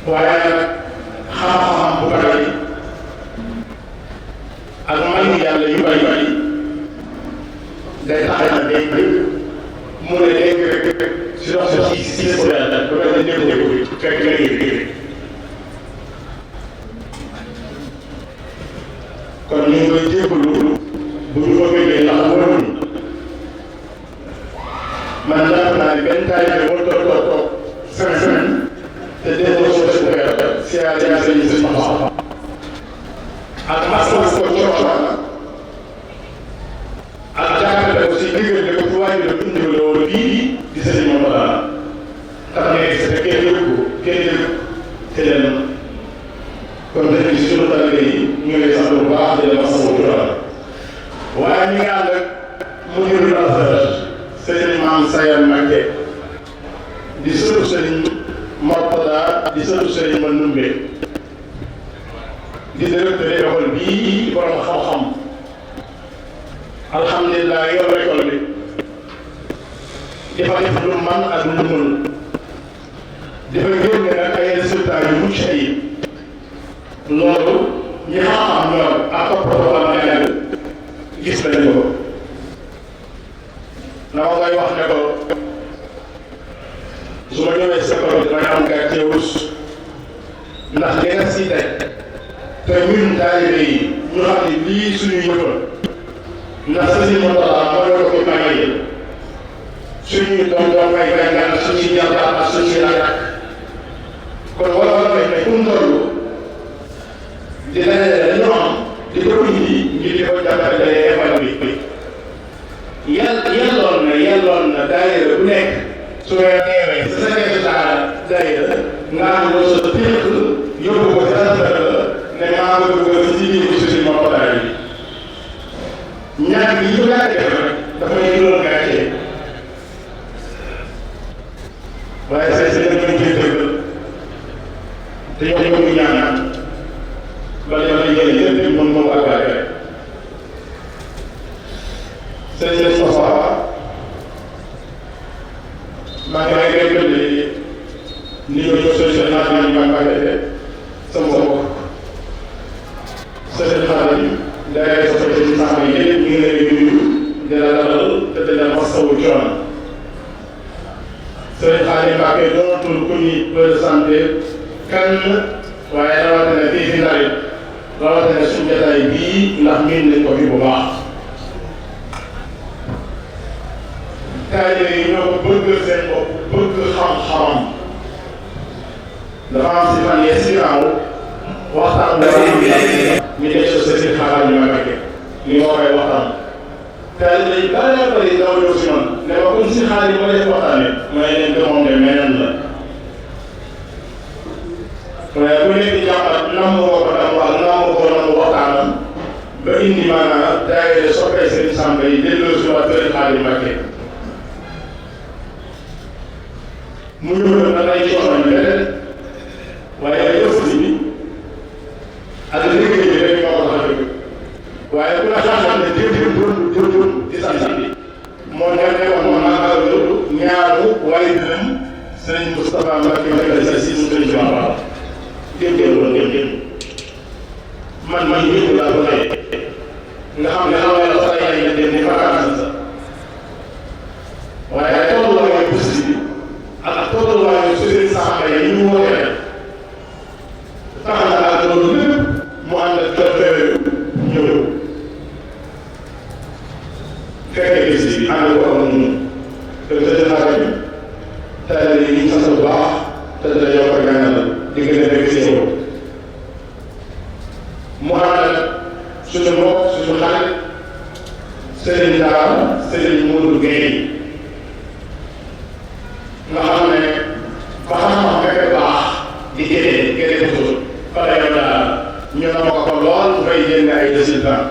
waaye nag xam-xam bu bari ak mayu yàlla yu bari day tax a dégg mu ne dégg rek si dox si yàlla ba mel ne dégg fekk nga dégg kon ñu ngi koy jébbalu bu ñu ko bëggee ndax wóorul man jàpp naa ne benn taalibe boo toog semaine te déggoo soo si bëgg si yàlla yaa sa si xam-xam ak masawu ko coono ak jàppale ko si diggante ko ci wàññi la indi la woon bii di sëñ moom la xam ne gis nga kenn yëg ko kenn yëg te leen kon dañuy si sunu taalibe yi ñu ngi lay sant bu baax di la masawu coono waaye ñu ngi ànd ak mu ngi sëriñ Maam Sayar Mbacké di sëtu sëriñ Mortada di sëtu sëriñ Mandoumbe di directeur école bii borom xam-xam alhamdulilah yor école bi dafa def lu man ak lu mënul dafa génne nag ay résultats yu mucc ayib loolu ñi xam-xam ñor ak toppatoo am na gis nañu ko na ma koy wax ne ko su ma ñëwee sa école damay am gàcce wus ndax li nga si teg te ñun taalibe yi ñu xam ne lii suñuy yëfal ndax sëñ Mourtada moo ko mayee suñuy doom fay jàngal suñuy jarbaat ak suñuy rakk kon wala wala fay ne fu mu toll di dajale dañu am di ko indi ngir di ko jàppale école bi yelloon na daayira bu nekk su weeree sa secrétaire daayira nga am loo sa téex yóbbu ko ci askan ne maa ngi bëgg ci biir suñu Mourtada yi ñaar yi ñu laa def rek dafa may juróom gàcce waaye say sa dañ koy dëggal te yow yow ñu ñaan bala yow lay jëlee lépp moom moom ak waa rek sëñ Moustapha maa ngi lay gërëm ni nga ñëw solution nationale yi maa ngi koy sama bopp sëñ Xaadim day sa sëñ Samba yi yëpp ñu ngi lay nuyu di la dalal te di la masawu coono sëñ Xaadim Mbacke doonatul ku ñuy présenté kan waaye rawatina fii fi Ndar rawatina suñu jotaay bii ndax miin nañ ko fi bu baax. taalibe yi ñoo ko bëgg seen bopp bëgg xam-xamam dafa am si fan yee si naaw waxtaan ñu def sa sëriñ xaaral ñu ma fekke li ma koy waxtaan taalibe yi bari daw ñëw si man ne ma kon si xaaral yi ma def waxtaane may leen ko moom de meneen la waaye ku nekk jàmbat nam moo ko daan wax nam ko nam waxtaanam ba indi maanaam daayira soppee sëriñ Samba yi delloo si waa sëriñ xaaral yi Mbàkke mu ñëw nag ay coono yu beneen waaye ay ëffati bi ak liggéey bi rek moo ko tax a jóg waaye ku la xam ne jëm ci sant bi moo nekkoon moom maa ngi loolu ñaaru waaye dërëm sëriñ Moustapha Mbacke Mbacke sa si sëriñ Bamba déggee woon déggee man yëpp laa ko tey nga xam ne xaw la sax ay dem ni vacances sa waaye tolluwaayu bés bi ak tolluwaayu sëriñ Samba yi ñu wootee tax na ak loolu lépp mu ànd ak jotee ñëw fekkee bés bi ànd ko am ñun te naa bi taalibe yi ñu sant bu baax te dina yokk ak ñaanal di gën a nekk si yow mu ànd ak suñu mbokk suñu xarit Serigne Daara Serigne Modou Gueye nga xam ne ba xam-xam fekk baax di jëlee gën a tudd fa la yow daal ñu ne ma ko lool mu fay génne ay résultats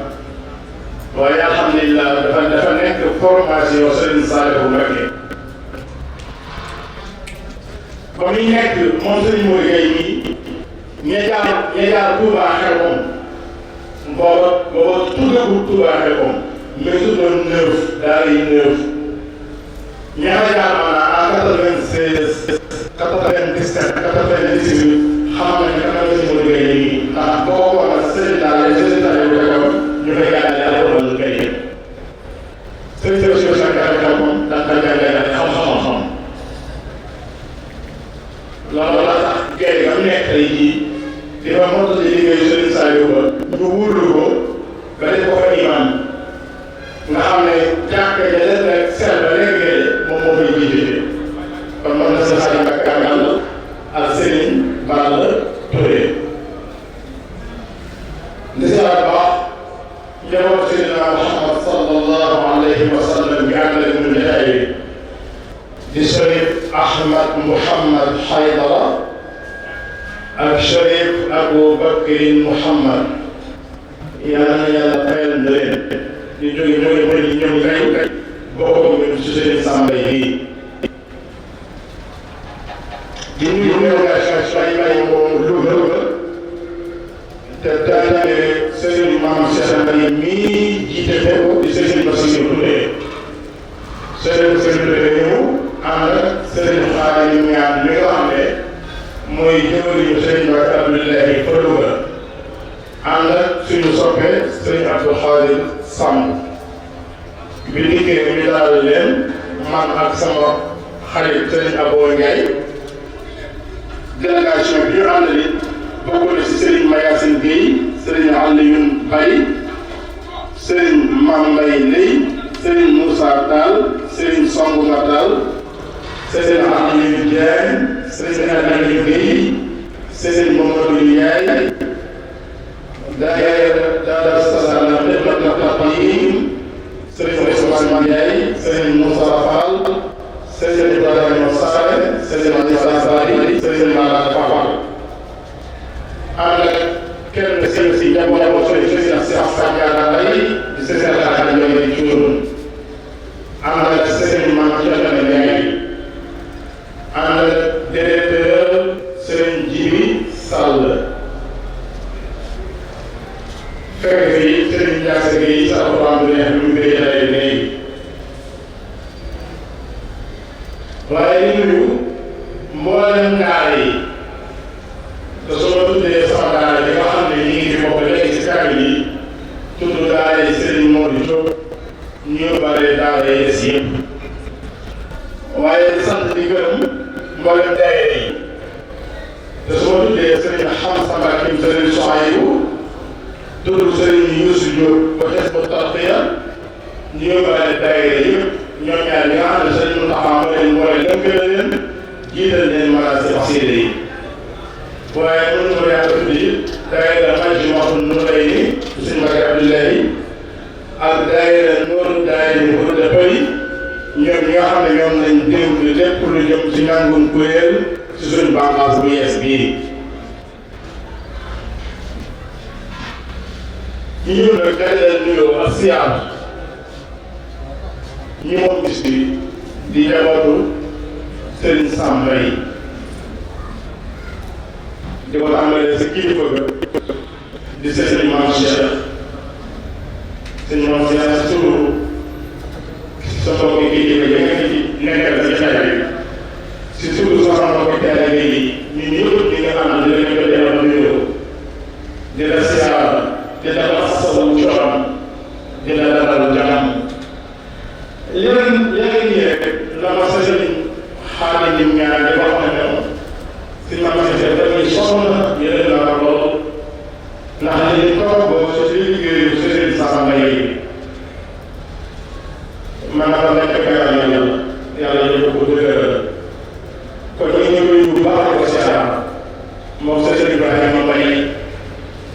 waaye alhamdulilah dafa nekk formation Serigne Saliou Mbacké ba muy nekk moom Serigne Modou Gueye nii ña jaar Touba Xelkom booba tuddagul Touba Xelkom mais tuddoon 9 daal di 9 ña nga jaar maanaam en 96 97 98 Ahmad Mouhamad Haydara ak Cherif Abou Bakrin Mouhamad yàlla na yàlla fayal na leen ñu jóge ba ñu ñëw kay bokk ñu ci seen Samba yi di nuyu délégation yi moom Louga te daanaka Serigne Mame Cheikh Mbaye mii jiite ko di Serigne Bassirou Touré Serigne Touré ñëw ànd ak Serigne Khadim Niane mi nga xam ne mooy jëwriñu Serigne Mbacké Abdoulaye fa Louga ànd ak suñu soppe Serigne Abdou Khadir Samb bi dikkee mi daal leen man ak sama xarit Serigne Abo Ndiaye délégation bi ñu àndali bokk na ci Serigne Mayassine Gueye Serigne Alioune Baye Serigne Mame Mbaye Leye Serigne Moussa Tall Serigne Songouma Tall Serigne Aliou Diagne Serigne Aliou Gueye Serigne Mamadou Ndiaye daayira Daaru Salaam Xidmatul Xaadim Serigne Ousmane Ndiaye Serigne Moussa Fall Serigne Ibrahima Sare Serigne Issa Bari Serigne Mara Fall ànd ak kenn si njaboot Serigne Cheikh Sadiara Lay di Serigne Alhaji Ndiaye Thioune ànd ak Serigne Mame Diakhaté Ndiaye ànd ak directeur Serigne Djibi Sall fekk fii Serigne Ndiasse Gueye sa alxuraan bu neex lu mbéy lay léegi waaye li nuyu mboolem daara yi te su ma tuddee sama daara yi nga xam ne ñu ngi fi bokk léegi si kàddu yi tudd daara yi Serigne Modou Diop ñu yóbbaale daara yi des yëpp waaye di sant di gërëm mboolem daara yi te su ma tuddee Serigne Hamza Mbacké Serigne Souhaïbou tudd Serigne Youssou Diop ba Hizbut Tarqiyyah ñu yóbbaale daara yëpp ñoom ñaar ñi nga xam ne Serigne Mountakha moo leen boole lëkkale leen jiital leen magasin xasida yi waaye mënu ko yaa tudd yi daayira Majmahun Nurayni Serigne Mbacké Abdoulaye ak daayira Nourou Darayni Houda Paris ñoom ñi nga xam ne ñoom lañ dénk lépp lu jëm ci njàngum kuréel ci suñu bànqaas bu yees bii ñu ñëw nag dajaleel nuyoo ak siyaar ñi moom bis bi di njabootu Serigne Samba yi di ko tàmbalee sa kilifa ga di Serigne Mame Cheikh Serigne Mame Cheikh surtout sa mbokki kilifa yi nga ci nekkal ci xel bi si surtout sa mbokki taalibe yi ñun ñëpp ñi nga xam ne dinañ ko defal nuyoo di la siyaar di la masawu coono di la dalal jàmm yeneen yi rek la ma sa Serigne Khadim Niane di wax ne si ma ma Cheikh dafay soxla yeneen la lool ndax li ko boo si liggéeyu Serigne Samba yi man dafa nekk yàlla yàlla ko dëgëral kon ñu ngi koy bu baax ko siyaar moom sa Serigne Ibrahima Mbaye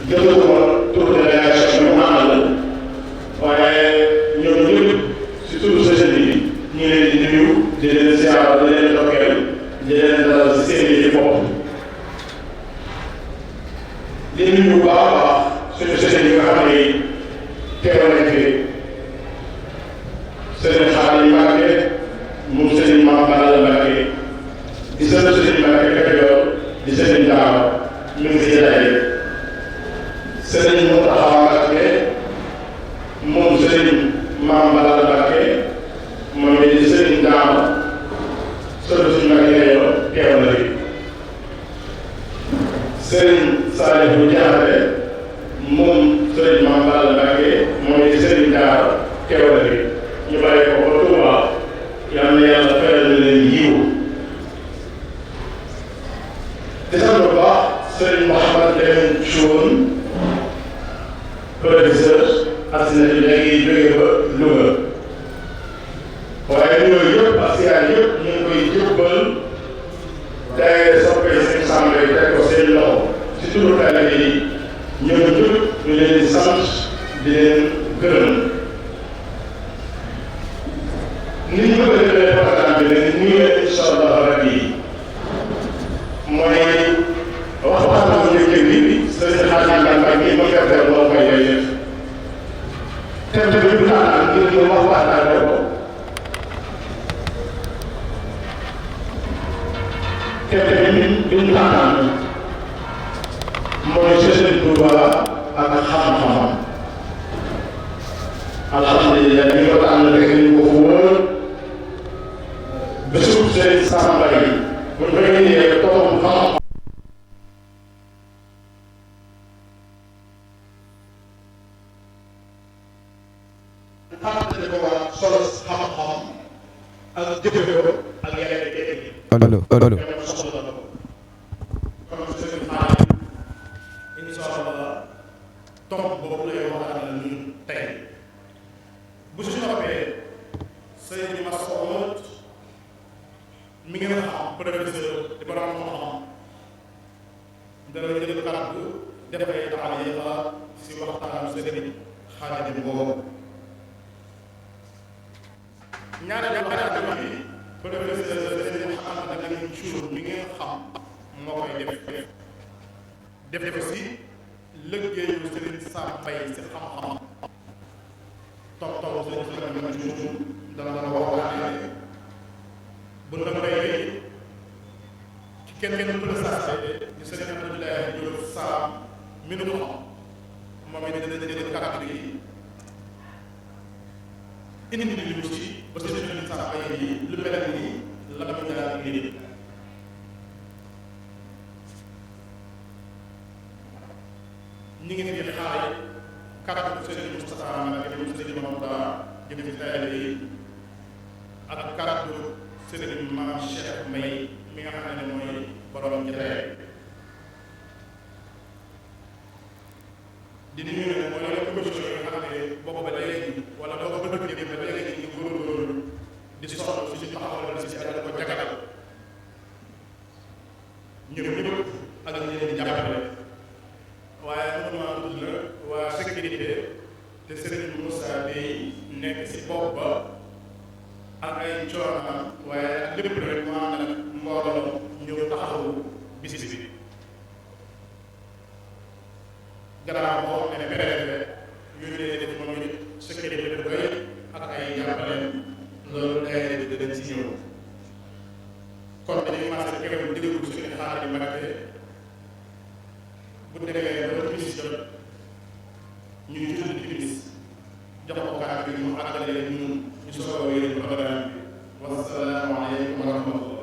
jënduma tur de délégation mu àndal waaye ñoom ñëpp si turu société bi ñu ngi leen di nuyu di leen ziar di leen dokkeel di leen dalal si seen i bopp di nuyu bu baax a baax suñu société yi nga xam ne teew nañ fi Serigne Khadim Mbacké moom Serigne Mame Balla Mbacké di seen société Mbacké Kajoor di Serigne Daaw ñu ngi si jotaay Serigne Mountakha Mbacké moom Serigne Mame Balla Mbacké moom it di Serigne Daaw sëñ Mbacké Kajoor teew na fi Serigne Salihou Diakhaté moom Serigne Mame Balla Mbacké moom it di Serigne Daaw teew na fi ñu bàyyi ko ba Touba yal na yàlla fayal na leen yiw di sant bu baax Serigne Mouhamad Lamine Thioune professeur asina bi léegi jógee ba Louga waaye ñooñu yëpp askan yëpp ñu ngi koy jébbal daayira soppee seen Samba yi teg ko seen loxo ci turu taalibe yi ñoom ñëpp ñu leen di sant di leen gërëm ni ñu ko defee programme bi nag ñu ngi leen incha allah te bi ñu tànn mooy Sëriñ Tuuba ak xam-xamam alhamdulilah ñu ko tànn rek ñu ko wóor bésu Sëriñ Samba yi bu ñu koy indee toog xam-xam fàttali ko waa solo xam-xam ak jëfe ko ak yeneen technique allo soxla na ko kon sëriñ Xaadim insha Allah tomb boobu lay waxtaan ñun tey bu si noppee sëriñ Mas'ud mi ngi xam professeur di borom xam-xam dana jël kàddu def ay taaliq si waxtaanu sëriñ Xaadim boobu ñaareel bi professeur Sëriñ Mouhamed Lamine Thioune mi ngeen xam moo koy def si liggéeyu Sëriñ Sam Mbaye si xam-xam topp Sëriñ Lamine Thioune dana la waxtaane bu na mbay ci kenn ku la saasee di Sëriñ Abdoulaye Diop Sam mi nu xam moom it dina jël kàddu yi indi ñu ci ba si Sëriñ Sam Mbaye yi lu mel ni la mu ñaar nit ñi ngi fi xaare kàddu Sëriñ Moustapha Mbacké jëm Sëriñ Mamadou jëm ci taalibe yi ak kàddu Sëriñ Maam Cheikh Mbaye mi nga xam ne mooy borom jotaay di nuyu ne mooy la commission yi nga xam ne boobu ba léegi wala boobu ba dëkk ba léegi ñu góorgóorlu di soxla si taxawal si ak ko jagal ñoom ñëpp ak ñu leen di jàppale waaye mënuma tudd la waa sécurité te Serigne Moussa Bey nekk si bopp ba ak ay coonam waaye lépp rek mu ànd ak mbooloo ñëw taxawu bis bi gannaaw boo xam ne préfet yónnee def moom it sécurité bu doy ak ay jàppale loolu daayira bi dinañ si ñëw kon dañuy commencé kéwél déglu suñu xaar di Mbacké bu demee ba timis jot ñuy julli timis jox ko kàddu gi mu àggale ñun ñu soog a wéyal programme bi wassalaamu aleykum wa rahmatullah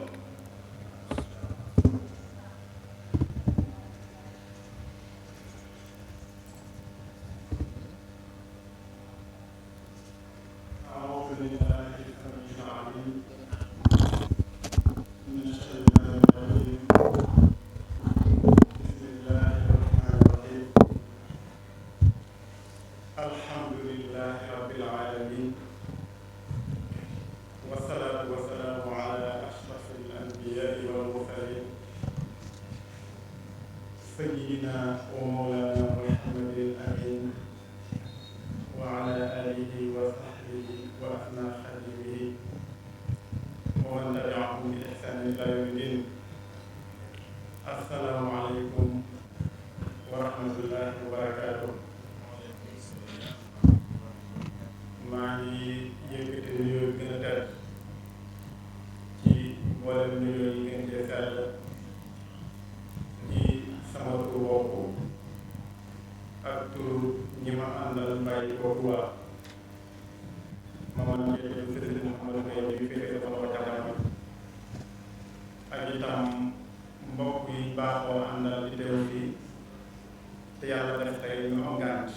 سيدنا ومولانا محمد الأمين وعلى آله وصحبه وأثنى خديمه ومن تبعهم بإحسان إلى يوم الدين. السلام عليكم ورحمة الله وبركاته. maa ngi yëkkati nuyoo gën a tedd ci mboolem nuyoo yi ngeen cee sell ci sama turu bopp ak turu ñi ma àndal mbàyyi ko Tuubaa ma mën cee jël Sëriñ Mouhamadou Mbaye bi féete sama ko jamono ak itam mbokk yi baaxoo àndal di teew fii te yàlla def tey ñu am ngànt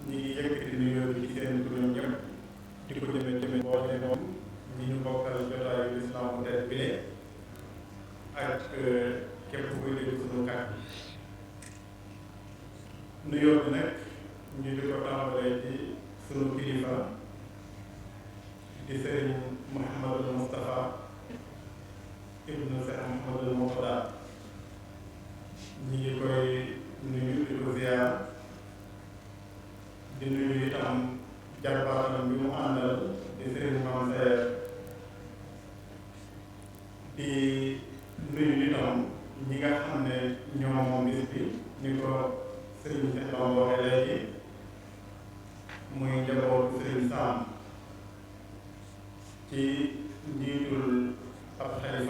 ñi ngi yëkkati nuyoo bi ci seen tur ñëpp di ko jëme boole moom ñi ñu bokkal jotaayu lislaam bu tedd bile ak képp kuy déglu sunu kàddu nuyoo bi nag ñu di ko tàmbalee ci sunu kilifa di Sëriñ Mouhamadou Moustapha ibnu Cheikh Mouhamadou Mourtada ñi ngi koy nuyu di ko ziar di nuyu itam jarbaatam bi mu àndal di Sëriñ Mame Sayer di nuyu itam ñi nga xam ne ñoo moom bis bi ni ko Sëriñ Cheikh Bamba waxee léegi muy njabootu Sëriñ Sam ci njiitul ab xalifa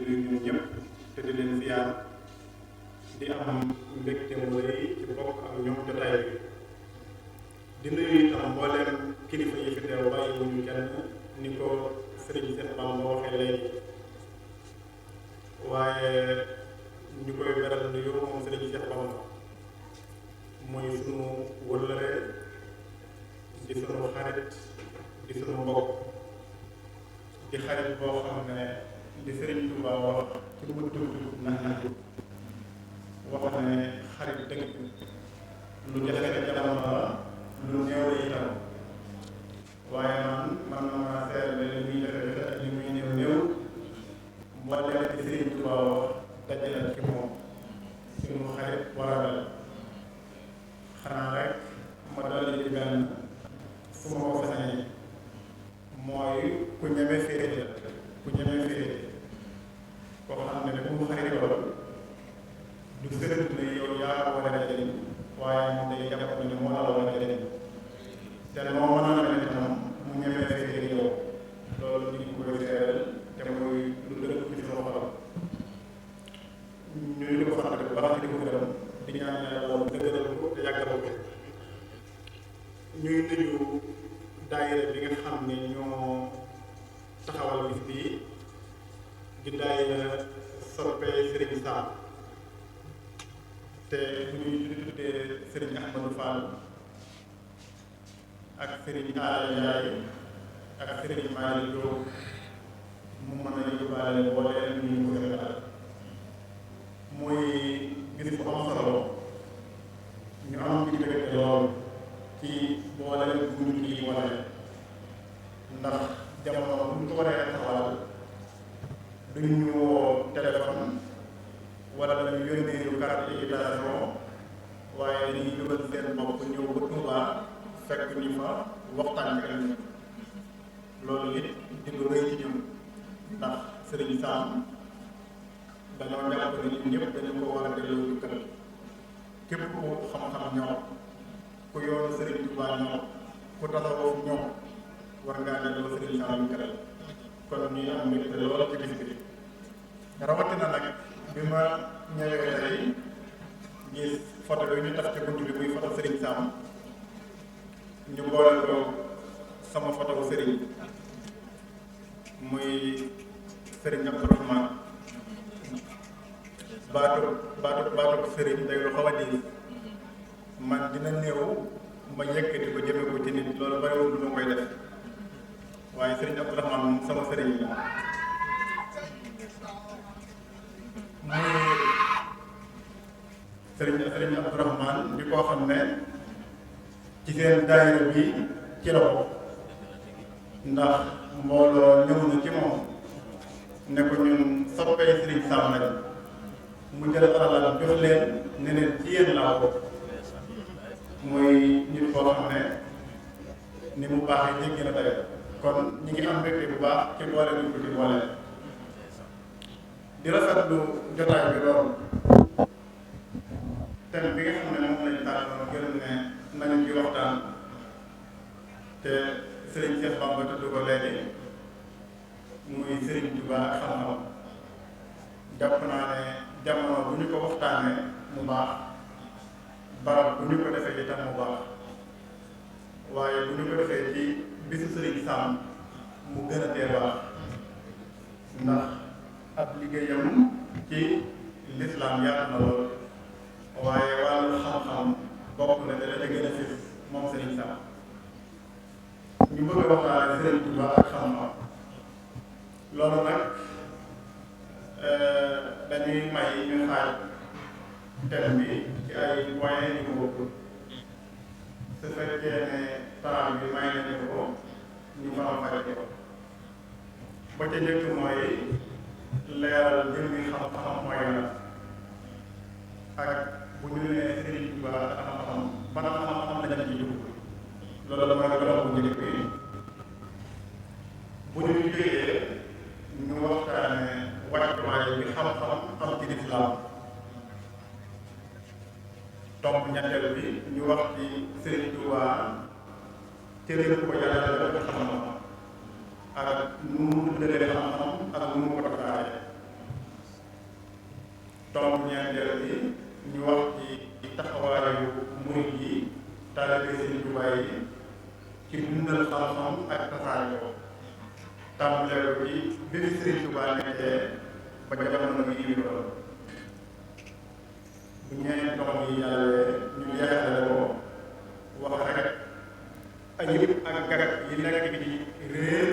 nuyu ñun ñëpp te di leen ziar di am mbégte mu rëy ci bokk ak ñoom jotaay bi di nuyu itam mbooleem kilifa yi fi teew bàyyiwuñu kenn ni ko Serigne Cheikh Bamba waxee léegi waaye ñu koy beral nuyu moom Serigne Cheikh Bamba muy sunu wëllëre di sunu xarit di sunu mbokk di xarit boo xam ne di Serigne Touba wax ci lu mu tudd nax wax ne xarit dëgg lu jafe jamono la lu néew la itam waaye man na ma seetlu li muy jafe-jafe ak li muy néew moo leen di Serigne Touba wax dajale ci moom suñu xarit war a dal xanaa rek ma dolli ci benn fu ma ko sañee mooy ku ñeme féete ku ñeme féete koo xam ne ku mu xaritool du sëriñ ne yow yaa war a jëriñ waaye moom day jàpp ne moo la war a jëriñ te moo mën a mel itam mu ñeme féete yow loolu ñu ngi koy seeral te muy lu dëgg ci suñu xolam ñu di ko sant bu baax di ko gërëm di ñaan yàlla dëgëral ko te yàggal ko ñuy nuyu daayira bi nga xam ne ñoo taxawal bis bii di daayira soppe Serigne Sam te bu ñuy tuddee Serigne Ahmadou Fall ak Serigne Alla Ndiaye ak Serigne Malick Diop mu mën a yóbbaale mbooleem ñu ko defal muy bis bu am solo ñu am ci mbégte lool ci boole bu ñu ciy wane ndax jamono bu ñu ko waree taxawal duñ ñu woo téléphone wala dañu yónnee ñu carte invitation waaye dañuy jógal seen bopp ñëw ba Touba fekk ñu fa waxtaan ak ñun loolu it di lu rëy ci ñun ndax Serigne Sam dañoo jàpp ne ñun ñëpp dañu ko war a delloo jukkal képp ku xam-xam ñor ku yoonu Serigne Touba ñor ku tasawuf ñor war ngaa delloo Serigne Sam jukkal kon ñuy am mbégte lool ci bis bi rawatina nag bi ma ñëwee tey gis photo bi ñu taf ci bunt bi muy photo Serigne Sam ñu boole ko sama photo Serigne muy Serigne Abdourahmane baatu Serigne day lu xaw a diis man dina néew ma yëkkati ko jëme ko ci nit loolu bariwul lu ma koy def waaye Serigne Abdourahmane moom sama Serigne la muy Serigne Abdourahmane di koo xam ne ci seen daayira bi ci la bokk ndax mbooloo ñëw na ci moom ne ko ñun soppee Serigne Sam lañ mu jël alalam jox leen ne leen ci yéen laa bokk muy nit koo xam ne ni mu baaxee jéggi na dayo kon ñi ngi am mbégte bu baax ci boole ñu ko ci boole di rafetlu jotaay bi loolu thème bi nga xam ne moom lañ tànnoon gërëm ne nañu ci waxtaan te Serigne Cheikh Bamba tudd ko léegi muy Serigne Touba ak xam-xam jàpp naa ne jamono bu ñu ko waxtaanee mu baax barab bu ñu ko defee itam mu baax waaye bu ñu ko defee ci bisu Serigne Sam mu gën a tee baax ndax ab liggéeyam ci lislaam yaatu na lool waaye wàllu xam-xam bokk na dana gën a fis moom Serigne Sam ñu bëgg a waxtaane Serigne Touba ak xam-xam loolu nag dañuy may ñu xaaj thème bi ci ay moyens yu ko bokkul su fekkee ne temps bi may nañu ko ñu faram-fàcce ko ba ca njëkk mooy leeral mbir mi xam-xam mooy la ak bu ñu nee Serigne Touba xam-xam ban xam-xam lañ ci dugg loolu la mooy gën bu njëkk bi bu ñu jógee ñu waxtaane wàccuwaay bi xam-xam am ci lislaam tomb ñetteel bi ñu wax ci Serigne Touba téere ko yàlla dafa xam-xam ak nu mu dundalee xam-xam ak nu mu ko taxaaree tomb ñeenteel bi ñu wax ci taxawaayu murid yi taalibe Sëriñ Tuubaa yi ci dundal xam-xam ak tasaare ko tàmbalee ko ci bi fi Sëriñ Tuubaa nekkee ba jamono bi ñu doon bu ñeenti tomb yi jàllee ñu jeexale ko wax rek ayib ak garab yi nekk ci réer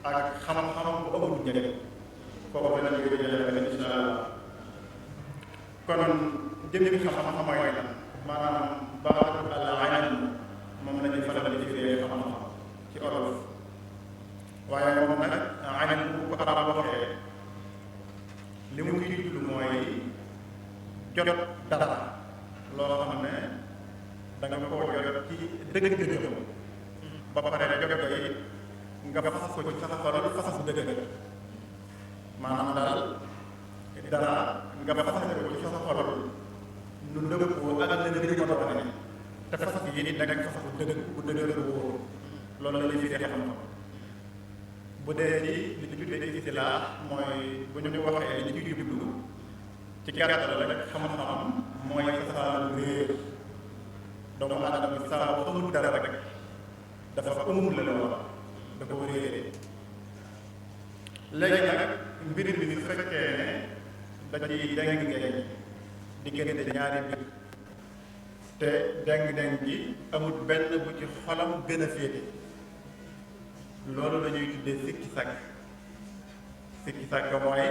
ak xam-xam bu amul njëriñ foofu la ñu koy jeexale incha allah. kon jëmmi xam-xam mooy lan maanaam baatu al-ilm moom la ñuy faral di firee xam-xam ci olof waaye moom nag ilm bu ko arab waxee li mu ciy jublu mooy jot dara loo xam ne da nga koo jot ci dëgg-dëggam ba pare jot ko it nga fas ko ci sa xol fas bu dëgg maanaam daal dara nga fas ko ci sa xol lu dëppoo ak la nga ko doone te fas yi it nekk fas bu dëgg wóor loolu la ñuy firee xam-xam bu dee ci li ñu tuddee istilaax mooy bu ñu waxee li ñu ciy jublu ci gàttal la rek xam-xam mooy tasaaru réer doomu aadama bi saa boo xamul dara rek dafa amul la wax dafa réere léegi nag mbir mi su fekkee ne da ciy déng-déng diggante ñaari mbir te déng-déng gi amul benn bu ci xolam gën a féete loolu la ñuy tuddee sikki sàkk mooy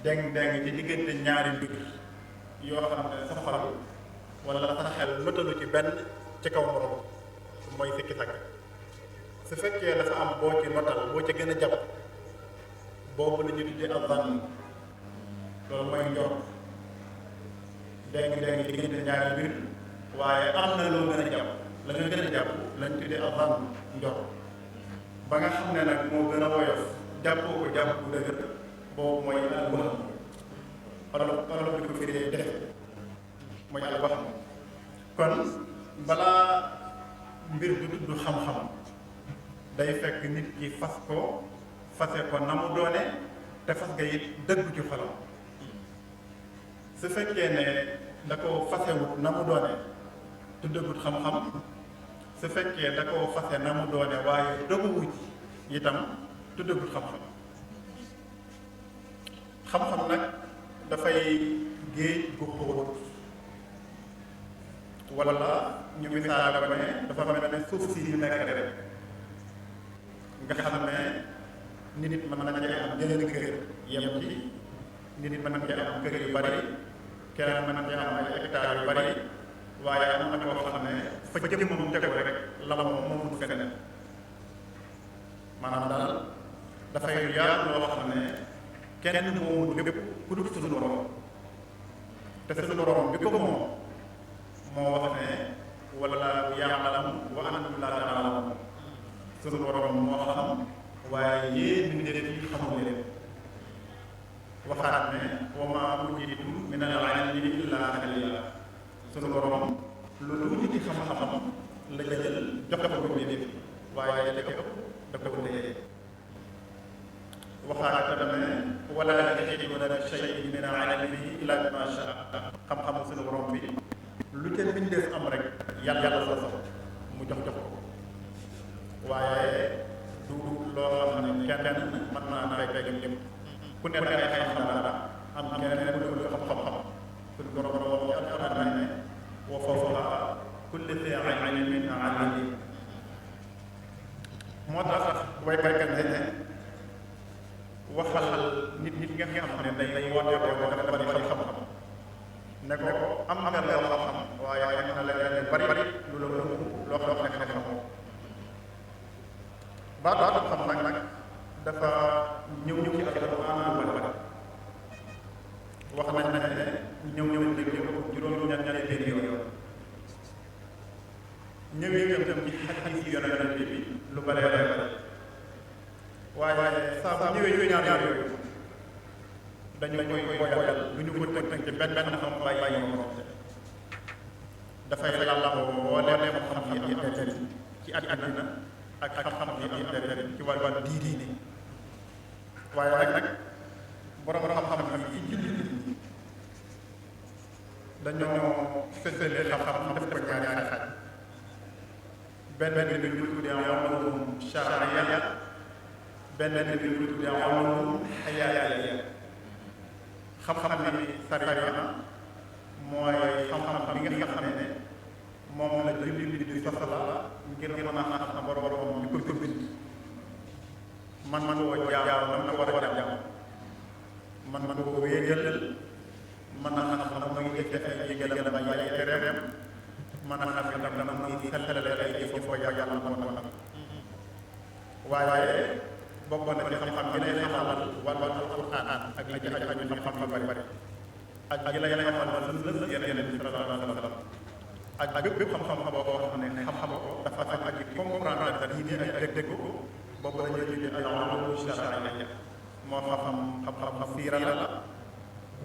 déng-déng ci diggante ñaari mbir yoo xam ne sa xol wala sa xel mëtalu ci benn ci kaw morom mooy sikki sàkk su fekkee dafa am boo ci notal boo ci gën a jàpp boobu la ñuy tuddee azan loolu mooy njort déng-déng ci diggante ñaari mbir waaye am na loo gën a jàpp la nga gën a jàpp lañ tuddee azan njort ba nga xam ne nag moo gën a woyof jàppoo ko jàpp bu dëgër boobu mooy al-wahm olof di ko firee defe mooy al-wahm kon balaa mbir du tudd xam-xam day fekk nit ki fase ko na mu doone te fas ga it dëggu ci xolam su fekkee ne da ko fasewut na mu doone tuddagut xam-xam su fekkee da koo fase na mu doone waaye doguwu ci itam tuddagut xam-xam xam-xam nag dafay géej gu xóot wala ñu misaal ko ne dafa mel ne suuf si ñu nekk rek nga xam ne nit mën na cee am yeneen kër yem ci nit mën na cee am kër yu bari keneen mën na cee am ay hectares yu bari waaye am na koo xam ne fa jëm moom tegu rek la moom feneen maanaam daal dafay yaatu loo xam ne kenn moomu lépp ku dul suñu borom te suñu borom bi ko moom moo wax ne wala ya'lam wa antum laa ta'lamuun suñu borom moo xam waaye yéen mbindeef yi xamul leen waxaat ne wa maa utiitum mina al-ilmi illaa qaliilaa suñu borom lu tuuti ci xam-xam la jël jox ko mbindeef waaye da ko ëpp da ko téye waxaat ne wala yuhiituuna bi shay'in min ilmihi illaa bimaa shaa xam-xamu suñu borom bi lu ca mbindeef am rek yàlla la sax mu jox ko waaye du loo xam ne kenn mën naa fekk lépp ku nekk ay xam-xam dara am keneen ku dul xam-xam suñu borom wax ci alxuraan ne wa fawqa kulli dhi ilmin aliim moo tax waykat ne waxal nit nga xam ne day woote ko dafa bari xam-xam ne ko am nga loo xam waaye am na leneen bari lu la loo xam ne xam-xam baatu xam nag dafa ñëw ci alxuraan lu bari wax nañ ne ñëw juróom-ñaari téeméer yoon ñëwee itam ci xadiis yi yonent bi lu bari waaye saa bu ñëwee ñaar yooyu dañu koy boyal du ñu ko tënk ci benn xam bàyyi moom dafay làmboo mbooleem xam-xam yi am njëriñ ci àddina ak xam-xam yi am njëriñ ci wàllu diine waaye nag borom xam-xam yi ci jullit ñi dañoo séddale xam-xam def ko ñaari xaaj benn bi ñu tuddee ulum shar'iyya benn bi ñu tuddee ulum hayatiyya xam-xam bi sariya mooy xam-xam bi nga xam ne moom la jullit di soxla ngir mën a xam borom ñu ko bind man koo jaam man na war a jaam man koo wéegal mën na xam muy def ay yëgalam ay ay tereem mën a xam itam muy xelale ay jëf ko yàlla moo tax waaye bokk na ci xam-xam gi lay xamal wàllu alquran ak li ci aju xam-xam yu bari ak gi lay xamal lan yeneen bi sallallahu alayhi wa sallam ak bépp xam-xam boo xam ne xam-xam ko dafa am ak comprendre diine ak dégg ko boobu la ñuy tuddee al ulum shar'iyya moo xam-xam siira la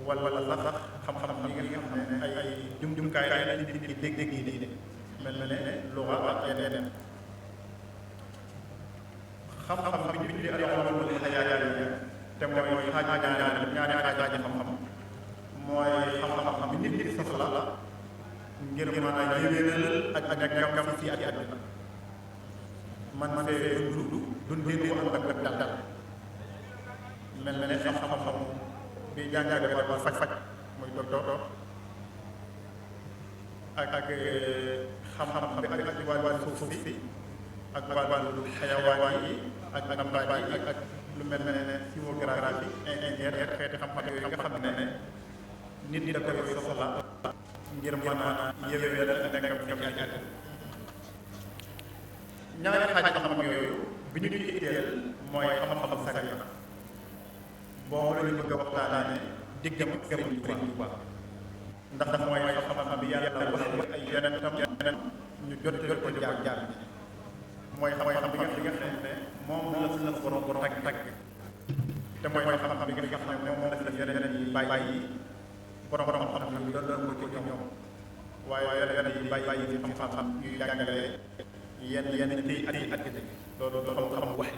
wala sax xam-xam yi nga xam ne ay jumtukaay la nit ñi di dégg yi diine mel na ne luga ak yeneen xam-xam bi ñu tuddee al ulum hayatiyya te mooy ñaari xaaji xam-xam mooy xam-xam bi nit ñi soxla ngir mën a yéwénal ak ñàkkam fii ak àddina man fee dundin bu ànd ak dal mel na ne xam-xam bi jàngale wàllu faj muy docteur ak xam-xam bi ak wàllu suuf si ak wàllu xayawaan yi ak ndambaay yi ak lu mel ne géographie ingénieur xeeti xam-xam yooyu nga xam ne nit ñi da koy soxla ngir mën a yéwénal ak nekkam ci àddina ñaari xaaj xam-xam yooyu bi ñu ci itteel mooy xam-xam sariya boobu la ñu bëgg a waxtaane diggam ak Sëriñ Tuubaa ndax mooy xam-xam bi yàlla wax ay yeneen tam ñu jot ko jaar mooy xam-xam bi nga xam ne moom la borom tag te mooy xam-xam bi nga xam ne moom la yeneen yi bàyyi borom xam-xam yi doon ko ci ñoom waaye yeneen yi bàyyi ci xam-xam yu jàngale yenn ci at loolu xam-xam wax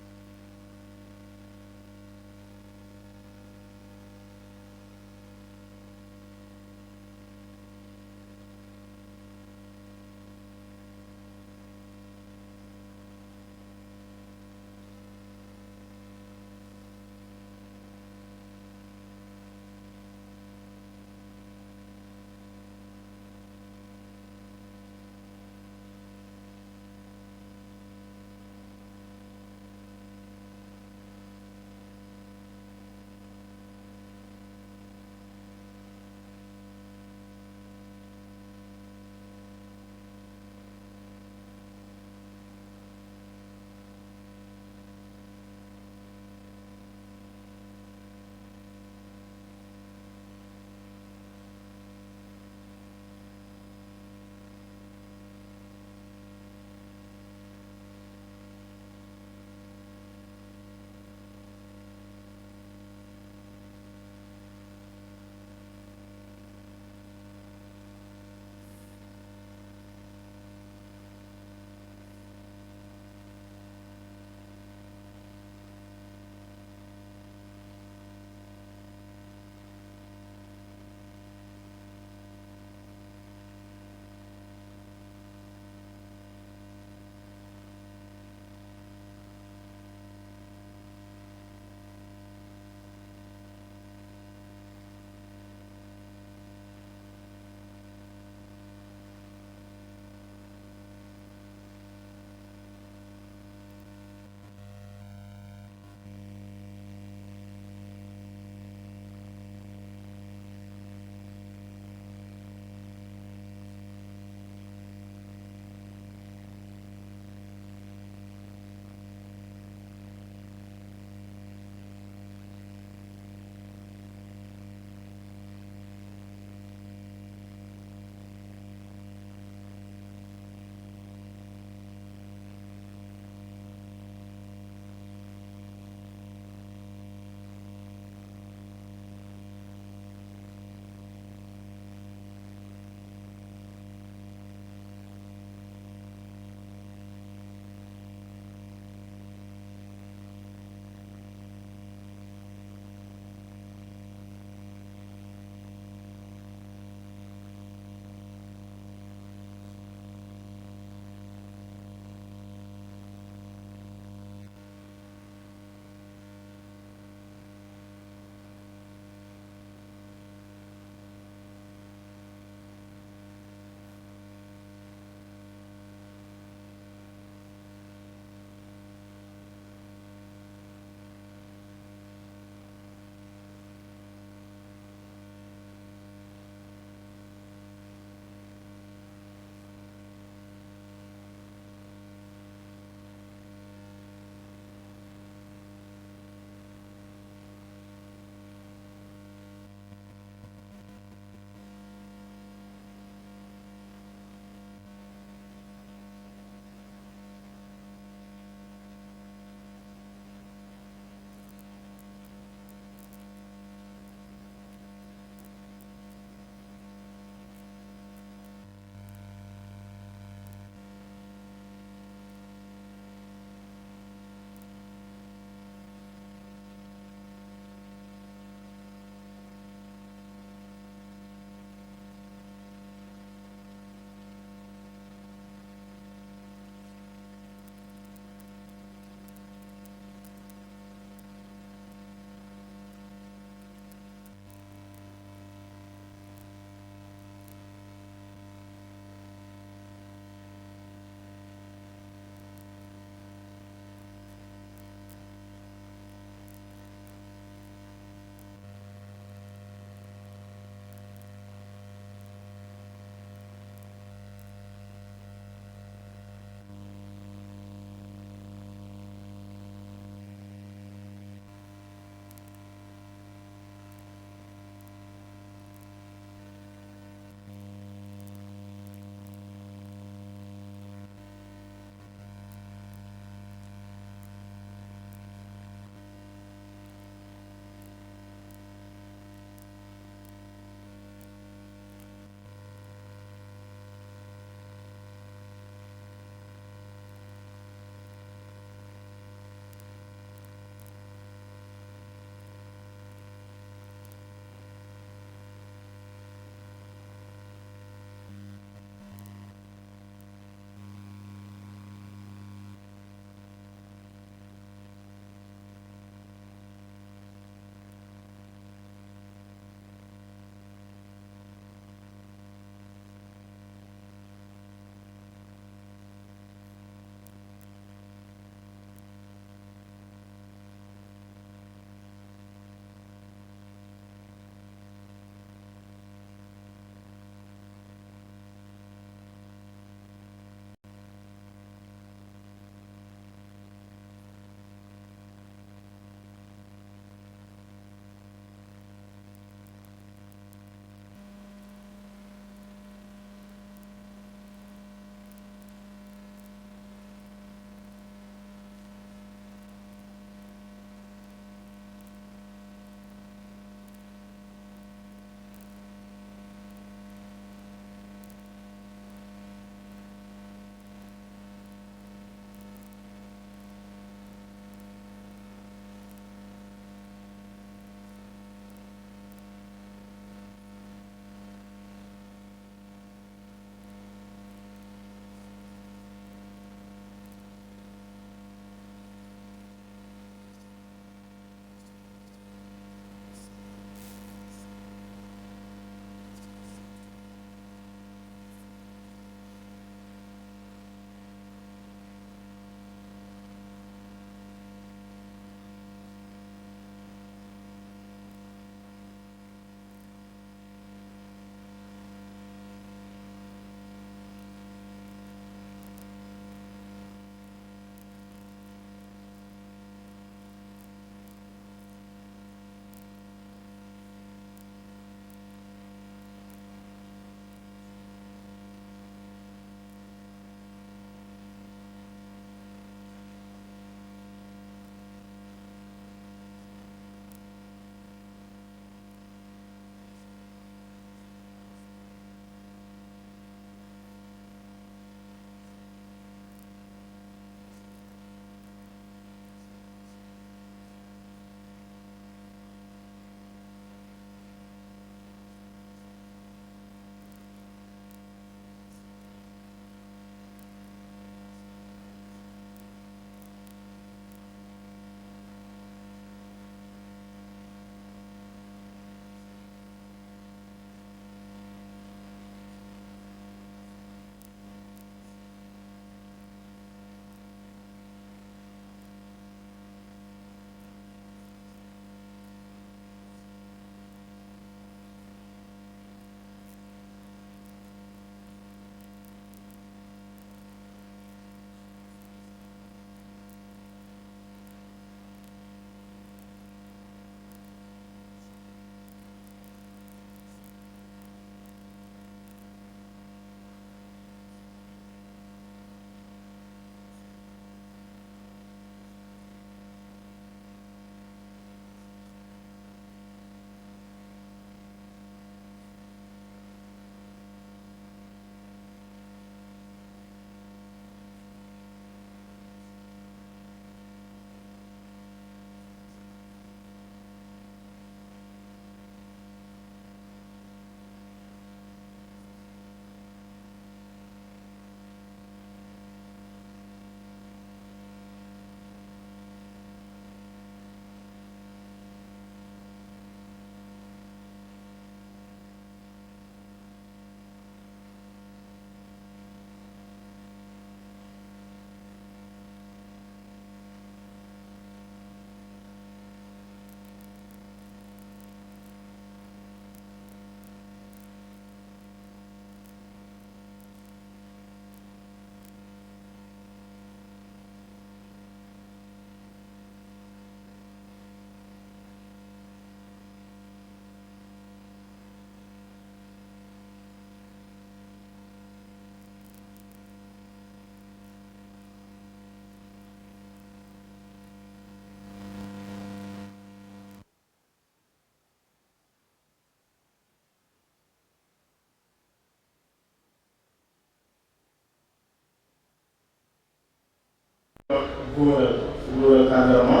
góoral tàndarma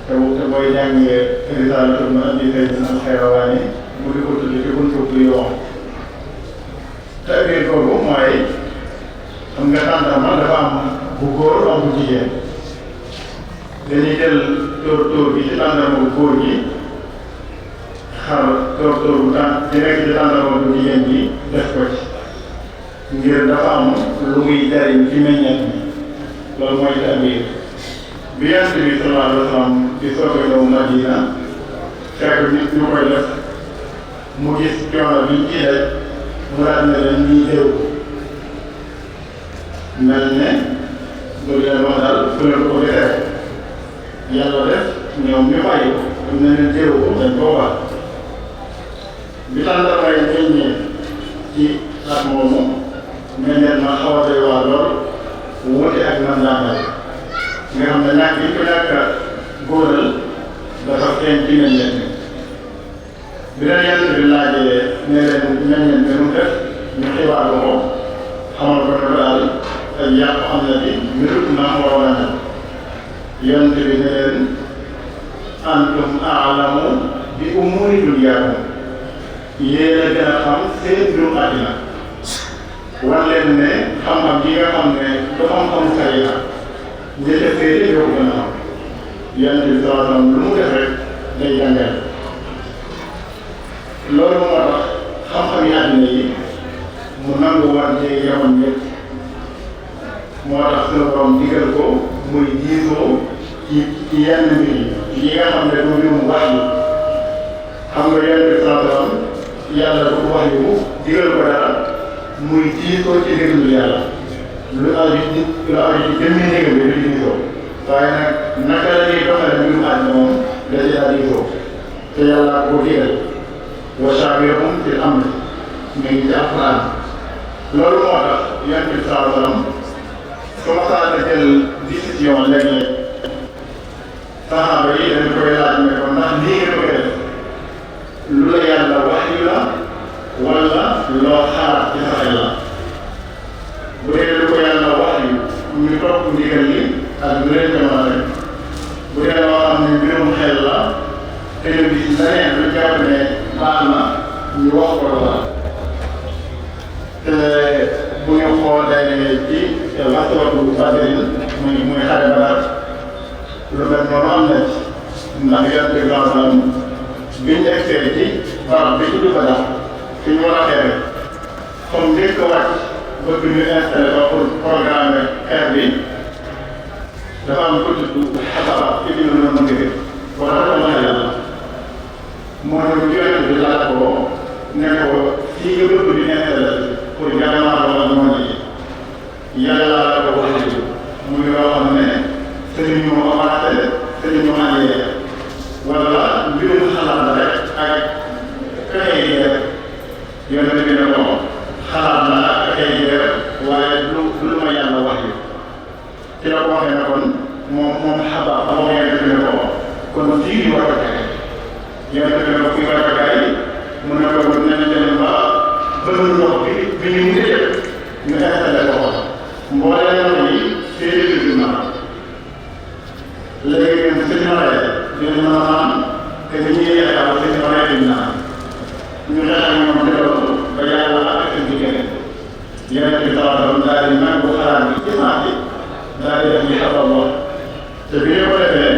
te booy jàngee risaalatul ma andi Sayyidina al-Xayrawaani mu di ko tudd ci buntu bu yoon te biir boobu mooy xam nga tàndarma dafa am bu góor am bu jigéen dañuy jël tóor bi ci tàndarma bu góor gi xar tóor bu di nekk ci tàndarma bu jigéen bi def ko ci ngir dafa am lu muy jariñ ci meññeet mi loolu mooy ta'biir bi Yonent bi sallallahu alayhi wa sallam di soog a ñëw Madina fekk nit ñu koy def mu gis coono bi ci daj mu daal ne leen ñuy déw mel ne lu leen wax daal fu leen ko defee yàlla def ñoom ñu bàyyi ko am na leen déw ko dañ koo wax bi tàndarma yi meññee ci at moomu meññeet ma xaw a doy waar lool wuute ak nan daan dal nga xam ne ñàkk yi ko ñàkk a góoral dafa feeñ ci meññeet mi bi leen Yonent bi laajee ne leen meññeet mi mu def ñu xibaar ko xamal ko ne daal ak yàqu am na ci mbirut na mu waroon a mel Yonent bi ne leen antum a'lamu bi umuri dunyaakum yéen a gën a xam seen mbirum àddina wan leen ne xam-xam yi nga xam ne du xam-xamu sariya njëkk a féete yoo ko gën a xam Yonent bi sallallahu alayhi wa sallam lu mu def rek day jàngal loolu moo tax xam-xam yi àddina yi mu nangu war ci yaman ñëpp moo tax suñu borom digal ko muy diisoo ci yenn mbir yi nga xam ne du mbirum wax yi xam nga Yonent bi sallallahu alayhi wa sallam yàlla du wax yu digal ko dara muy diisoo ci ndigalu yàlla lu aju ci jëmmi néegam bi du diisoo waaye nag naka la ñuy doxale mbirum àddina moom da ci daa diisoo te yàlla ko digal wa shaawirhum fil amr mi ngi ci Alxuraan loolu moo tax Yonent bi sallallahu alayhi wa sallam su ma saa jël décision léeg-léeg saxaaba yi dañ koy laaj ne ko ndax lii nga koy def lu la yàlla wax yu la wala loo xalaat ci sa xel la bu dee lu ko yàlla wax yu ñu topp ndigal li ak lu leen ko mën a def bu dee loo xam ne mbirum xel la te ñu gis leneen lu jàpp ne baax na ñu wax ko la te bu ñu xoolee ci waxtu Badrin muy xare Badar lu mel noonu am na ci ndax Yonent bi sallallahu alayhi wa sallam bi ñu egsee ci barab bi tudd Badar fi ñu war a xeex comme njëkk a wàcc bëgg ñu installé ba pour programme xeex bi dafa am ko tudd Xasaba ci biir lu mën a gis wala dafa mën a yàlla moo tax Yonent bi laaj ko ne ko fii nga bëgg di installé pour jàmmaar wala moo ji yàlla la ko wax muy loo xam ne sëriñ ñu avancé sëriñ ñu arrière wala mbirum xalaat la rek ak pexe yi rek Yonent bi ne ko xalaat la ak pexe yi rek waaye lu ma yàlla wax yi ci la ko waxee ne kon moom xabaar moom Yonent bi ne ko kon fii ñu war a tege Yonent bi ne ko fii war a tege mu ne ko nañ dem ba bëgg ndox bi ñu ngi def ñu installé ko mbooleem ndox yi féete bi maanaam léegi ñun suñu maree dinañ mën a naan te ni ñuy yaakaar suñu maree duñ naan ñu xeex ak ñoom ci loolu ba yàlla ak suñu diggante Yonent bi sallallahu alayhi wa sallam daal di nangu xalaat bi ci saa si daal di def li xabar wax te bi ñu ko defee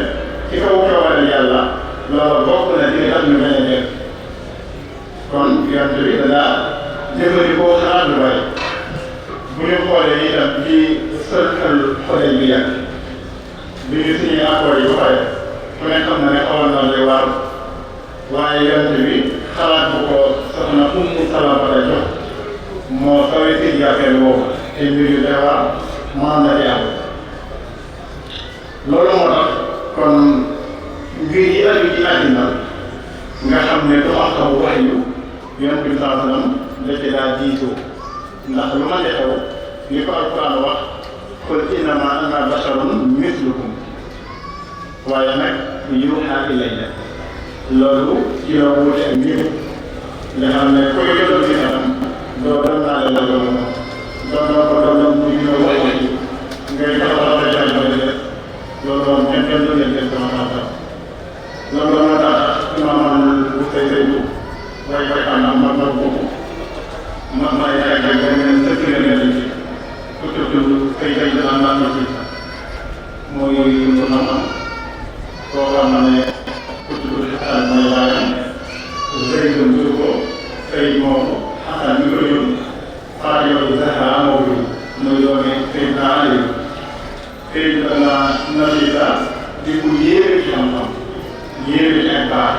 ci kaw coowal yàlla loolu bokk na ci tax ñu bañ a def kon Yonent bi danaa jëfandikoo xalaat lu bari bu ñu xoolee itam ci sërxal xoleel bi yàgg bi ñu signé accord yi ba pare ku ne xam na ne xawoon na lay waar waaye Yonent bi xalaat bu ko soxna Ummu Salama la jox moo sawee si affaire boobu te mbir yu day waar mën na ci am loolu moo tax kon mbir yi aju ci àddina nga xam ne du xam-xamu wax yu Yonent bi sallallahu alayhi wa sallam da ci daa diisoo ndax lu ma xew li ko Alxuraan wax qul innamaa ana basharun mislukum waaye nag yuuhaa ilayya loolu ci la wuute ak ñëpp nga xam ne koy jëloon ci kanam doo dem naa la doon doon ko doon bu ñu wax ngay jox la kenn du leen sama xam-xam loolu moo tax imaamal bu say saytu way way am ma boobu ma yaay ak beneen sëkk leen leen ci ku tudd say say dana naan ci mooy ko xam-xam koo xam ne ku tudd xasan mooy waayam sëy du ko sëy moo xasan mi ko yóbbu Fadio Zahra moo ko muy doone Seydina Ali Seydina Nafisa di ku yéere ci xam-xam yéere ci ay baax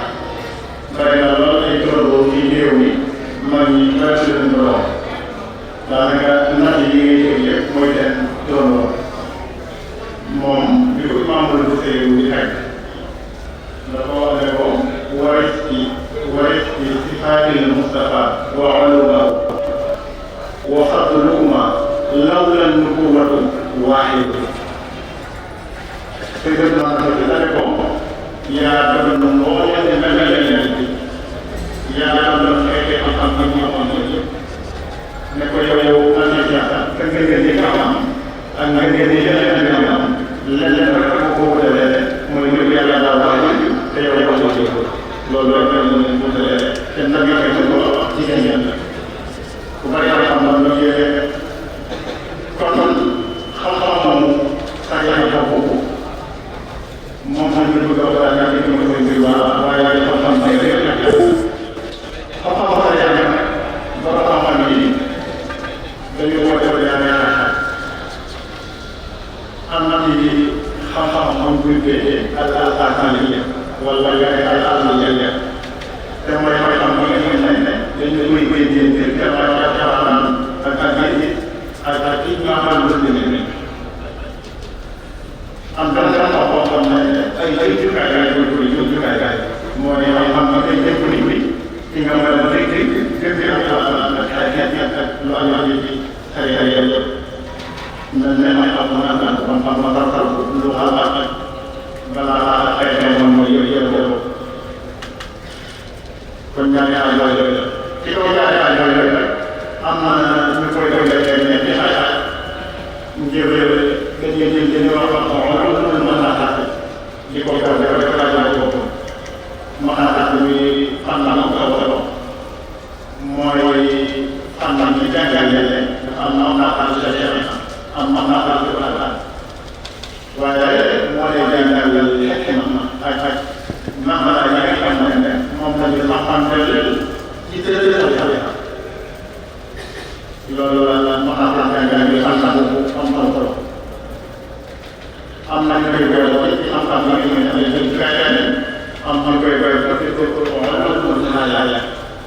bari na lool ay tolloo ci réew mi mag ñi bari si leen doon daanaka natt yi ngay dégg yëpp mooy seen tolloo moom bi ko membre bu sëy di xaj dafa wax ne ko waris ci sifaatil Mustafa wa ulumahu wa fadluhuma lawla nubuwwatu waahid te def naa ko ci dane ko yaa doon mbooleem ne mel bi yaa doon fekkee xam-xam bi ñu amoon yëpp ne ko yow Aliou Diatta ka ngeen di xam ak nga ngeen di yeneen di am lenn rek ko wutalee mooy ngir yàlla daal wax te yow ko ci loolu rek la ñu wutalee te nag nga fekk ko ci seen yenn ku bari xam-xam la yéene kon xam-xam moomu sax yaa ngi boobu moom lañ bëgg a waxtaan ak ñu koy mbir waaye xam-xam ay réew xam-xam wax dëgg yàlla borom xam-xam yi dañu woote ba ñaar am na ci xam-xam am buy féetee al alqaaniya wala al almiya te mooy xam-xam bi nga xam ne dañu koy jéem te mooy alquran ak hadith ak ijmaa am benn xam-xam boo xam ne ay jumtukaay koy jumtukaay mooy xam nga tey jëpp nit ñi ci nga mën a dégg gën di am ak lu am ci xëy yëpp mel ne may xam nga naan xam-xam ma farfar lu xam ak balaa xëy na moom mooy yëpp kon ñaari at yooyu la ci kaw ñaari at yooyu la am na ñu koy defee ñetti xay ngir dañuy jël wax di ko def rek rajo boobu ma xalaat muy xam-xam am solo mooy xam-xam ci jàngale am na xam-xam am na xam-xam waaye moo lay jàngal xekma ak maanaam yi nga xam ne moom la ñu xam-xam ci tëddee loolu la ma xam jàngale bi xam-xam bu am solo am na ñu koy boole ci xam-xam yi nga xam ne dañuy gàllankoor am na ñu koy boole parce que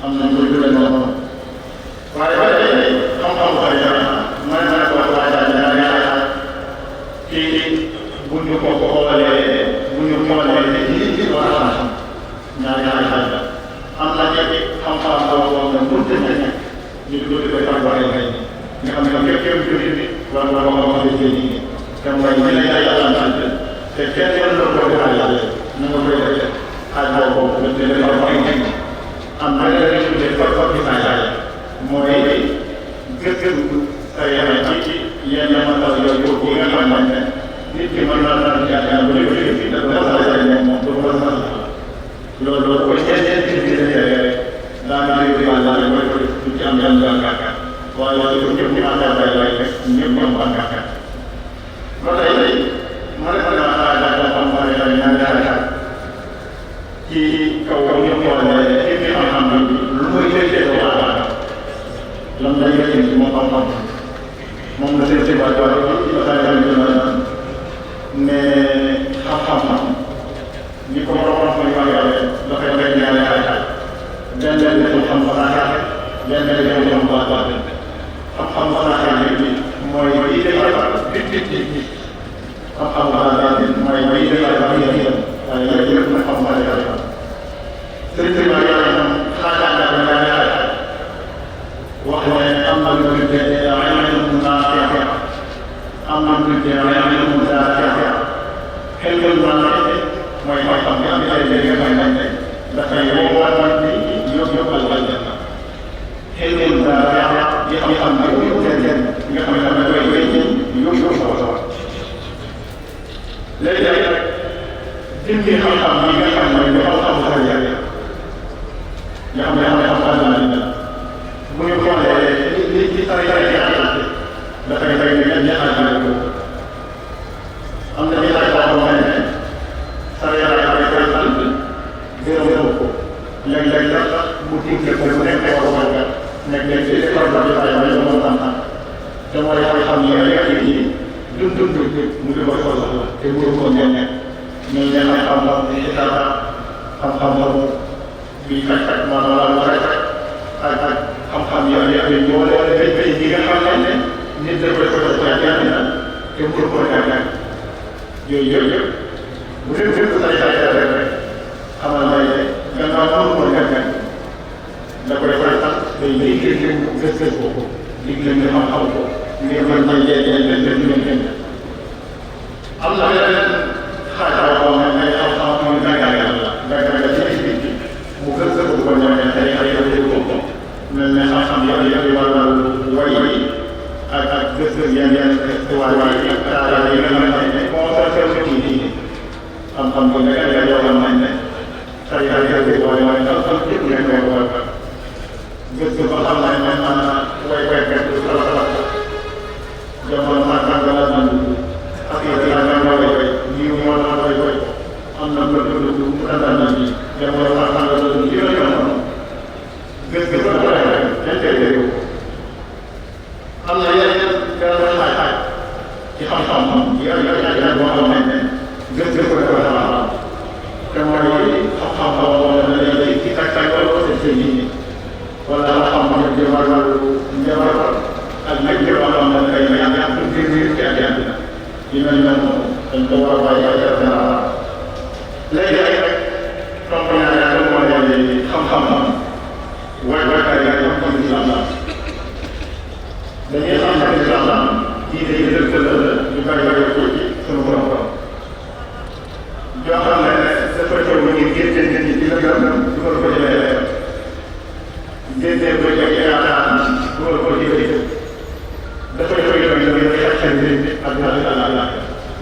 am na ñu koy dugal noonu waaye ba tey xam-xam bu bëri mën na ko waajal ñaari ci bu ñu ko xoolee ci war a xam ñaari xaaj la am na ñetti xam-xam boo xam ne mënut a nekk ñu tudd koy tàmbalee kay nga xam ne képp jullit war nga ko xam ne te mooy ñu ne yàlla sant te kenn mën na ko defal yàlla na nga koy def xaaj boobu dañ leen di wax am na leneen lu tuddee farfar mooy gëstu sa yaram ci yenn masal yooyu yi nga xam ne nit ki mën naa naan yaakaar ba léegi fii dafa masal moom du ko masal loolu ko ñeneen ci biir rek daanaka yu bëri daal mooy ko du ci am yan gàkkaar waaye ko ñëpp ñu àndal bay lay rek ñëpp ñoom am gàkkaar ba tey ma ne naa xam ci kaw ñu xoolee ci xam-xam bi lu muy déggee doomu aadama lan lay déggee ci moom xam-xam moom la seen xibaar ci ne xam-xam ni ko borom xam-xam yi waxee dafay nekk ñaari xaaj benn xam xanaa benn xam baax xam-xam xanaa bi mooy yi defar xam-xam xanaa mooy yi defar waaye yooyu yëpp nag xam-xam yi sëriñ bi ma yore itam xaajaat na ñaari xaaj wax ne am na lu ñu tuddee ilmu naafi am na lu ñu tuddee ilmu daafi xel mooy xam-xam bi am ay nga xam ne dafay woowaat bi yóbbu aljanna xel daafi yi xam-xam bi nga xam ne dafay yóbbu sawar léegi nag xam-xam yi nga xam ne mooy xam-xamu sariya nga xam ne xam-xam naa ni bu ñu xoolee li sariya dafay fay ne ñaxal ko am na ñu lay wax ne sariya dafay fay sant gërëm ko léeg-léeg nag mu digle ko mu nekk ko war a nekk ci école bi dafay may doon xam-xam te mooy xam yi dund mu di ko soxla te mu ko ñene ñu ñene xam-xam ni dara xam-xam bi faj maanaam la rek ak xam-xam yi ñu wala ay yi nga xam ne nit da koy soxla ci àddina te mu ko ñene yooyu yëpp bu dee ko say rek xamal may gannaaw ko ñene da koy fay sax day liggéey mu gëstu ko liggéey nga xam ko ngir mën may leen am na yeneen xaaral boo xam ne xam-xam mooy dàggal yàlla dàggal ci bi mu gëstu ko ñoom ay ko mel ne xam-xam yëpp wàllu way ak gëstu yeneen waay yi ak taara yi nga xam ne moo soxla ci diine xam-xam bu nekk yoo xam ne say waaye xam-xam yëpp nekk war gëstu ba xam ne man waykat du sala jamono man la nan ak la way ñu mo la way am na ko do mu andal na ni jamono man la do ñu la yoon gëstu ba la am na yeneen garab xaaj ci xam-xam yi ay boo xam ne gëstu ko ko la te mooy xam-xam wala lay ci tak wala ci wala xam-xam yi wàllu njaboot ak nag yoo xam ne ay ñaan ngir ci àddina yi mel noonu dañ ko war a bàyyi xel léegi rek topp naa ne mooy xam-xam waay yi xam islam dañuy xam ne islam diine yi dëkk la ñu bari ko ci sunu borom joo xam ne dafa teew ngir génne nit ñi ci la gëm dugal ko ci leer génne ko ci yaakaar dugal ko ci bëri dafay koy doon ñu ngi xel nit ak la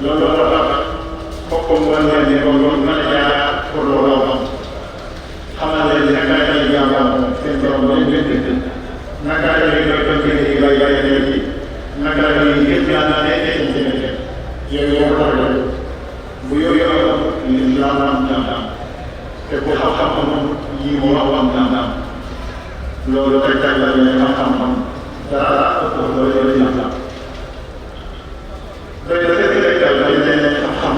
loolu la tax bokkom wala ne ko mën a jaar pour loolu am xamal leen ne naka lay jaam seen borom lañ leen naka lay koy ko ci lay ci naka lay yëpp yàlla ne ci nekk yow ko bu yow l'islam am ndam te bu xam-xam yi moo am ndam loolu tey tey la ñu xam-xam dara loolu l'islam day def tey dañ ne xam-xam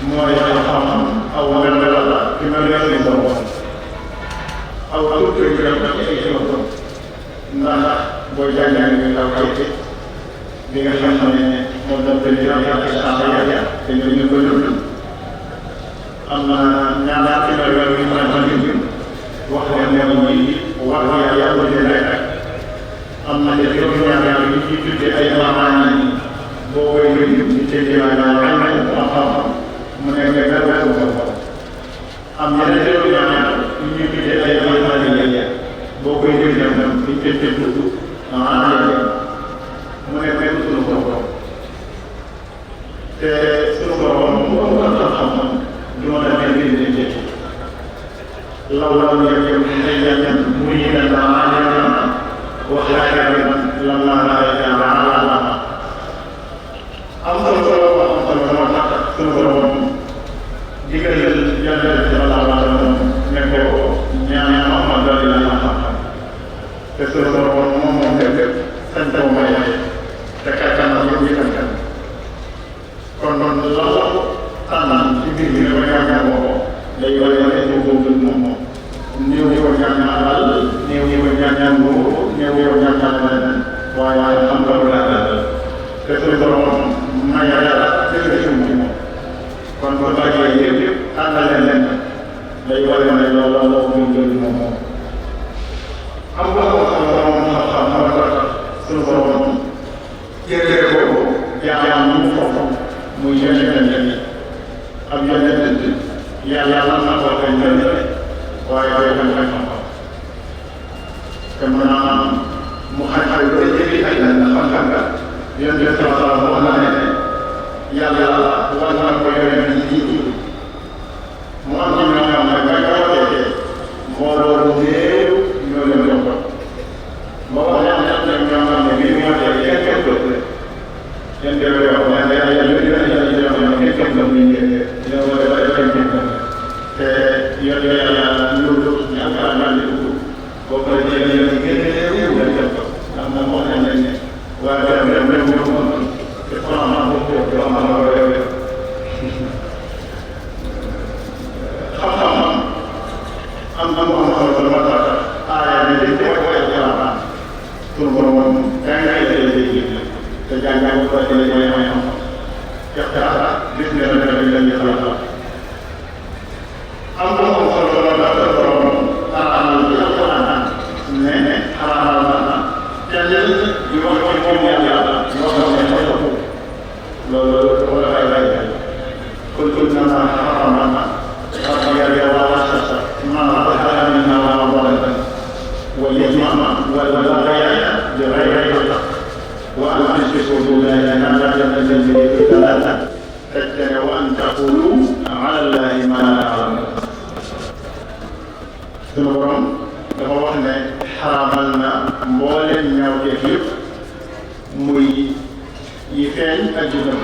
mooy xam-xam aw mel ne la ci mel ne li sa bopp aw tuuti rek ci ay bopp ndax boo jàngee ñu taw kay bi nga xam ne moom la benn yàlla te ñu ko dund am na ñaar ci la yu mën a wax ne mooy wax yàlla rek am na ci juróom-ñaar yu ci tuddee ay maanaam boo koy ci tëjee xam-xam mu nekk dara am yeneen juróom-ñaar yu ñuy tuddee ay maanaam boo koy ci tëjee mu nekk sunu borom te sunu borom moom am xam-xam du ma la mel ni nit law yem muy wax lan am solo sunu borom digal yàlla ci ne ko ñaan Muhammad la xam-xam te sunu borom moom def sañ ko may te kattan yi ñu kan kon la tànn ci biir bi ne ko ñaan day wane ne boobu moom néew yi ko ñaan alal néew yi ko ñaan nguur néew yi ko ñaan leneen waaye xam nga lu la te suñu borom may yàlla jëlee ci moom kon bu bàyyee yëpp tànnal leen day wane ne loolu moom am nga xam-xam suñu borom jëlee ko jaam mu foofu muy yeneen ak yeneen yàlla na ko waaye day bañ a xam-xam te maanaam mu xay ba jëli ay xam-xam nga yéen de wax na ne yàlla war na ko yore ni yor yàlla loolu ñu am alquran di dugg boo ko defee ñu gën a réew la jëm ko ndax moom wax nañ ne waaye dem te vraiment boobu yoo xam ne réew xam-xam am na mu am solo ba tax aaya bi dañ koy koy alquran pour borom jàngal lay te jàngal ko ci la ñuy may xam jaxara gis nga ne dañ leen di xalaat am na mu am solo ba tax borom araamal ci alquran ne araamal na kenn di wax ci moom yàlla yoo xam ne mooy topp loolu wala ay lay kul na ma araamal na واليتيم والبغي بغير الحق وأن تشركوا بالله ما لم ينزل به ثلاثة وأن تقولوا على الله ما لا تعلمون. sunu borom dafa wax ne xaraamal na mbooleem ñaawteef yëpp muy yi feeñ ak yu nëbb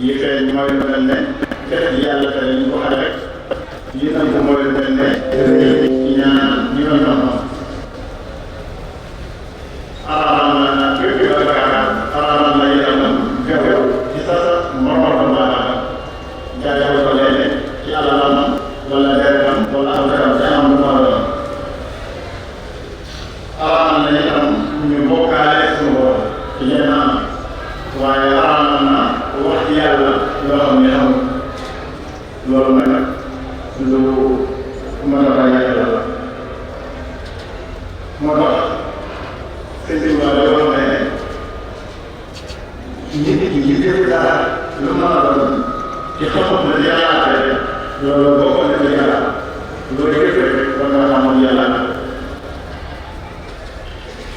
yi feeñ mooy lu mel ne def yàlla tere ñu ko xale rek li nëbb mooy lu mel ne ñaan ñu doon noonu araamal na bépp bakkaar araamal na itam gëw ci sa moroom baakaar jaayoo ko léeg ci alalam wala deretam wala alkaram te am lu ma doon araamal na itam ñu bokkaale suñu borom ci yenn am waaye araamal na wax ci yàlla loo xam ne xamul loolu nag lu mën a bàyyi xel la moo tax sëñ bi ma lay wax ne nit ñi def dara lu mën a doon ci xam-xam ne yàlla loolu bokk na ci yàlla loolu yëpp rek war nga xamoon yàlla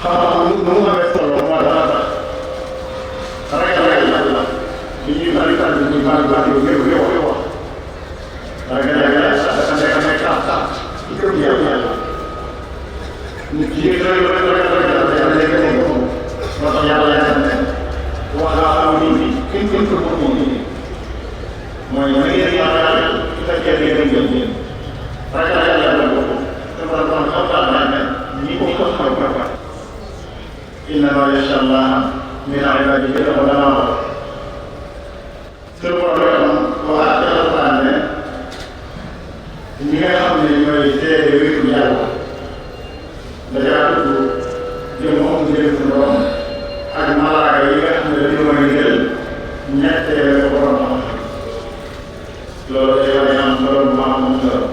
xam-xam nu mu amee solo moo tax rek yàlla li ñuy bari tànn ñu bari bari yow wax ragal yàlla dafa nekk sax ci kër yàlla nit ki rek moo tax yàlla ne wax laa xam nit ñi kenn ko bëgg nit ñi mooy na ngeen yàlla su fekkee ne ngeen jël ngeen ragal yàlla boobu dafa doon xam naa ne ñi ko xam ko innamaa yaxsha llaaha min ibaadihi l-ulamaa suñu borom waxaat ci alquran ne ñi nga xam ne ñooy seede wéeru yàlla dajaa tudd jëm moom jëm suñu borom ak malaaka yi nga xam ne dañu mën a jël ñetteel ko borom xam loolu day wane am solo bu am solo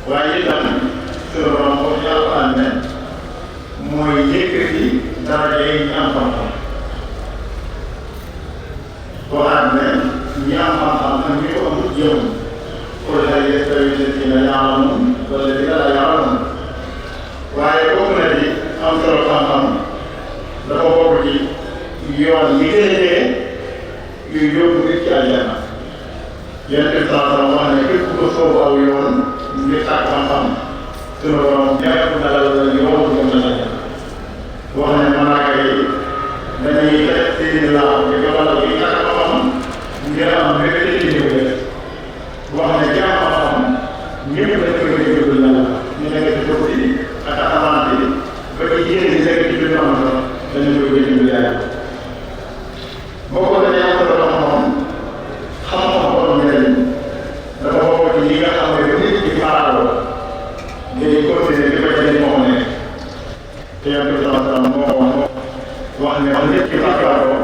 waaye itam suñu borom wax ci alquran ne mooy yëkkati daraja yi ñu am xam-xam waxaat ne ñi am xam-xam ak ñi ko amul jëm pour hal yastawi allaziina ya'lamuun wallaziina laa ya'lamuun waaye bokk na ci am solo xam-xam dafa bokk ci yoon yi gën a jege yu yóbbu nit ci àjjana Yonent bi sallallahu alayhi wa sallam wax ne képp ku soobu aw yoon ngir sàkk xam-xam sunu borom ñàkk na la yoon bu gën a àjjana wax ne malaaka yi dañuy def seeni laaw di ko walal yi sàkk xam-xam ngir am mbégte ci ñëw wax ne jaam xam-xam ñëpp dañ koy jël yàlla ñu nekk ci suuf si ak asamaan si ba ci yéene di nekk ci biir am dañu koy jël yàlla boo ko defee am solo xam-xam borom njëriñ dafa bokk ci yi nga xam ne ba nit ci faaroo day continuer di ko jëriñ moo ne te Yonent bi sallallahu alayhi wa sallam moo wax ne ba nit ci faaroo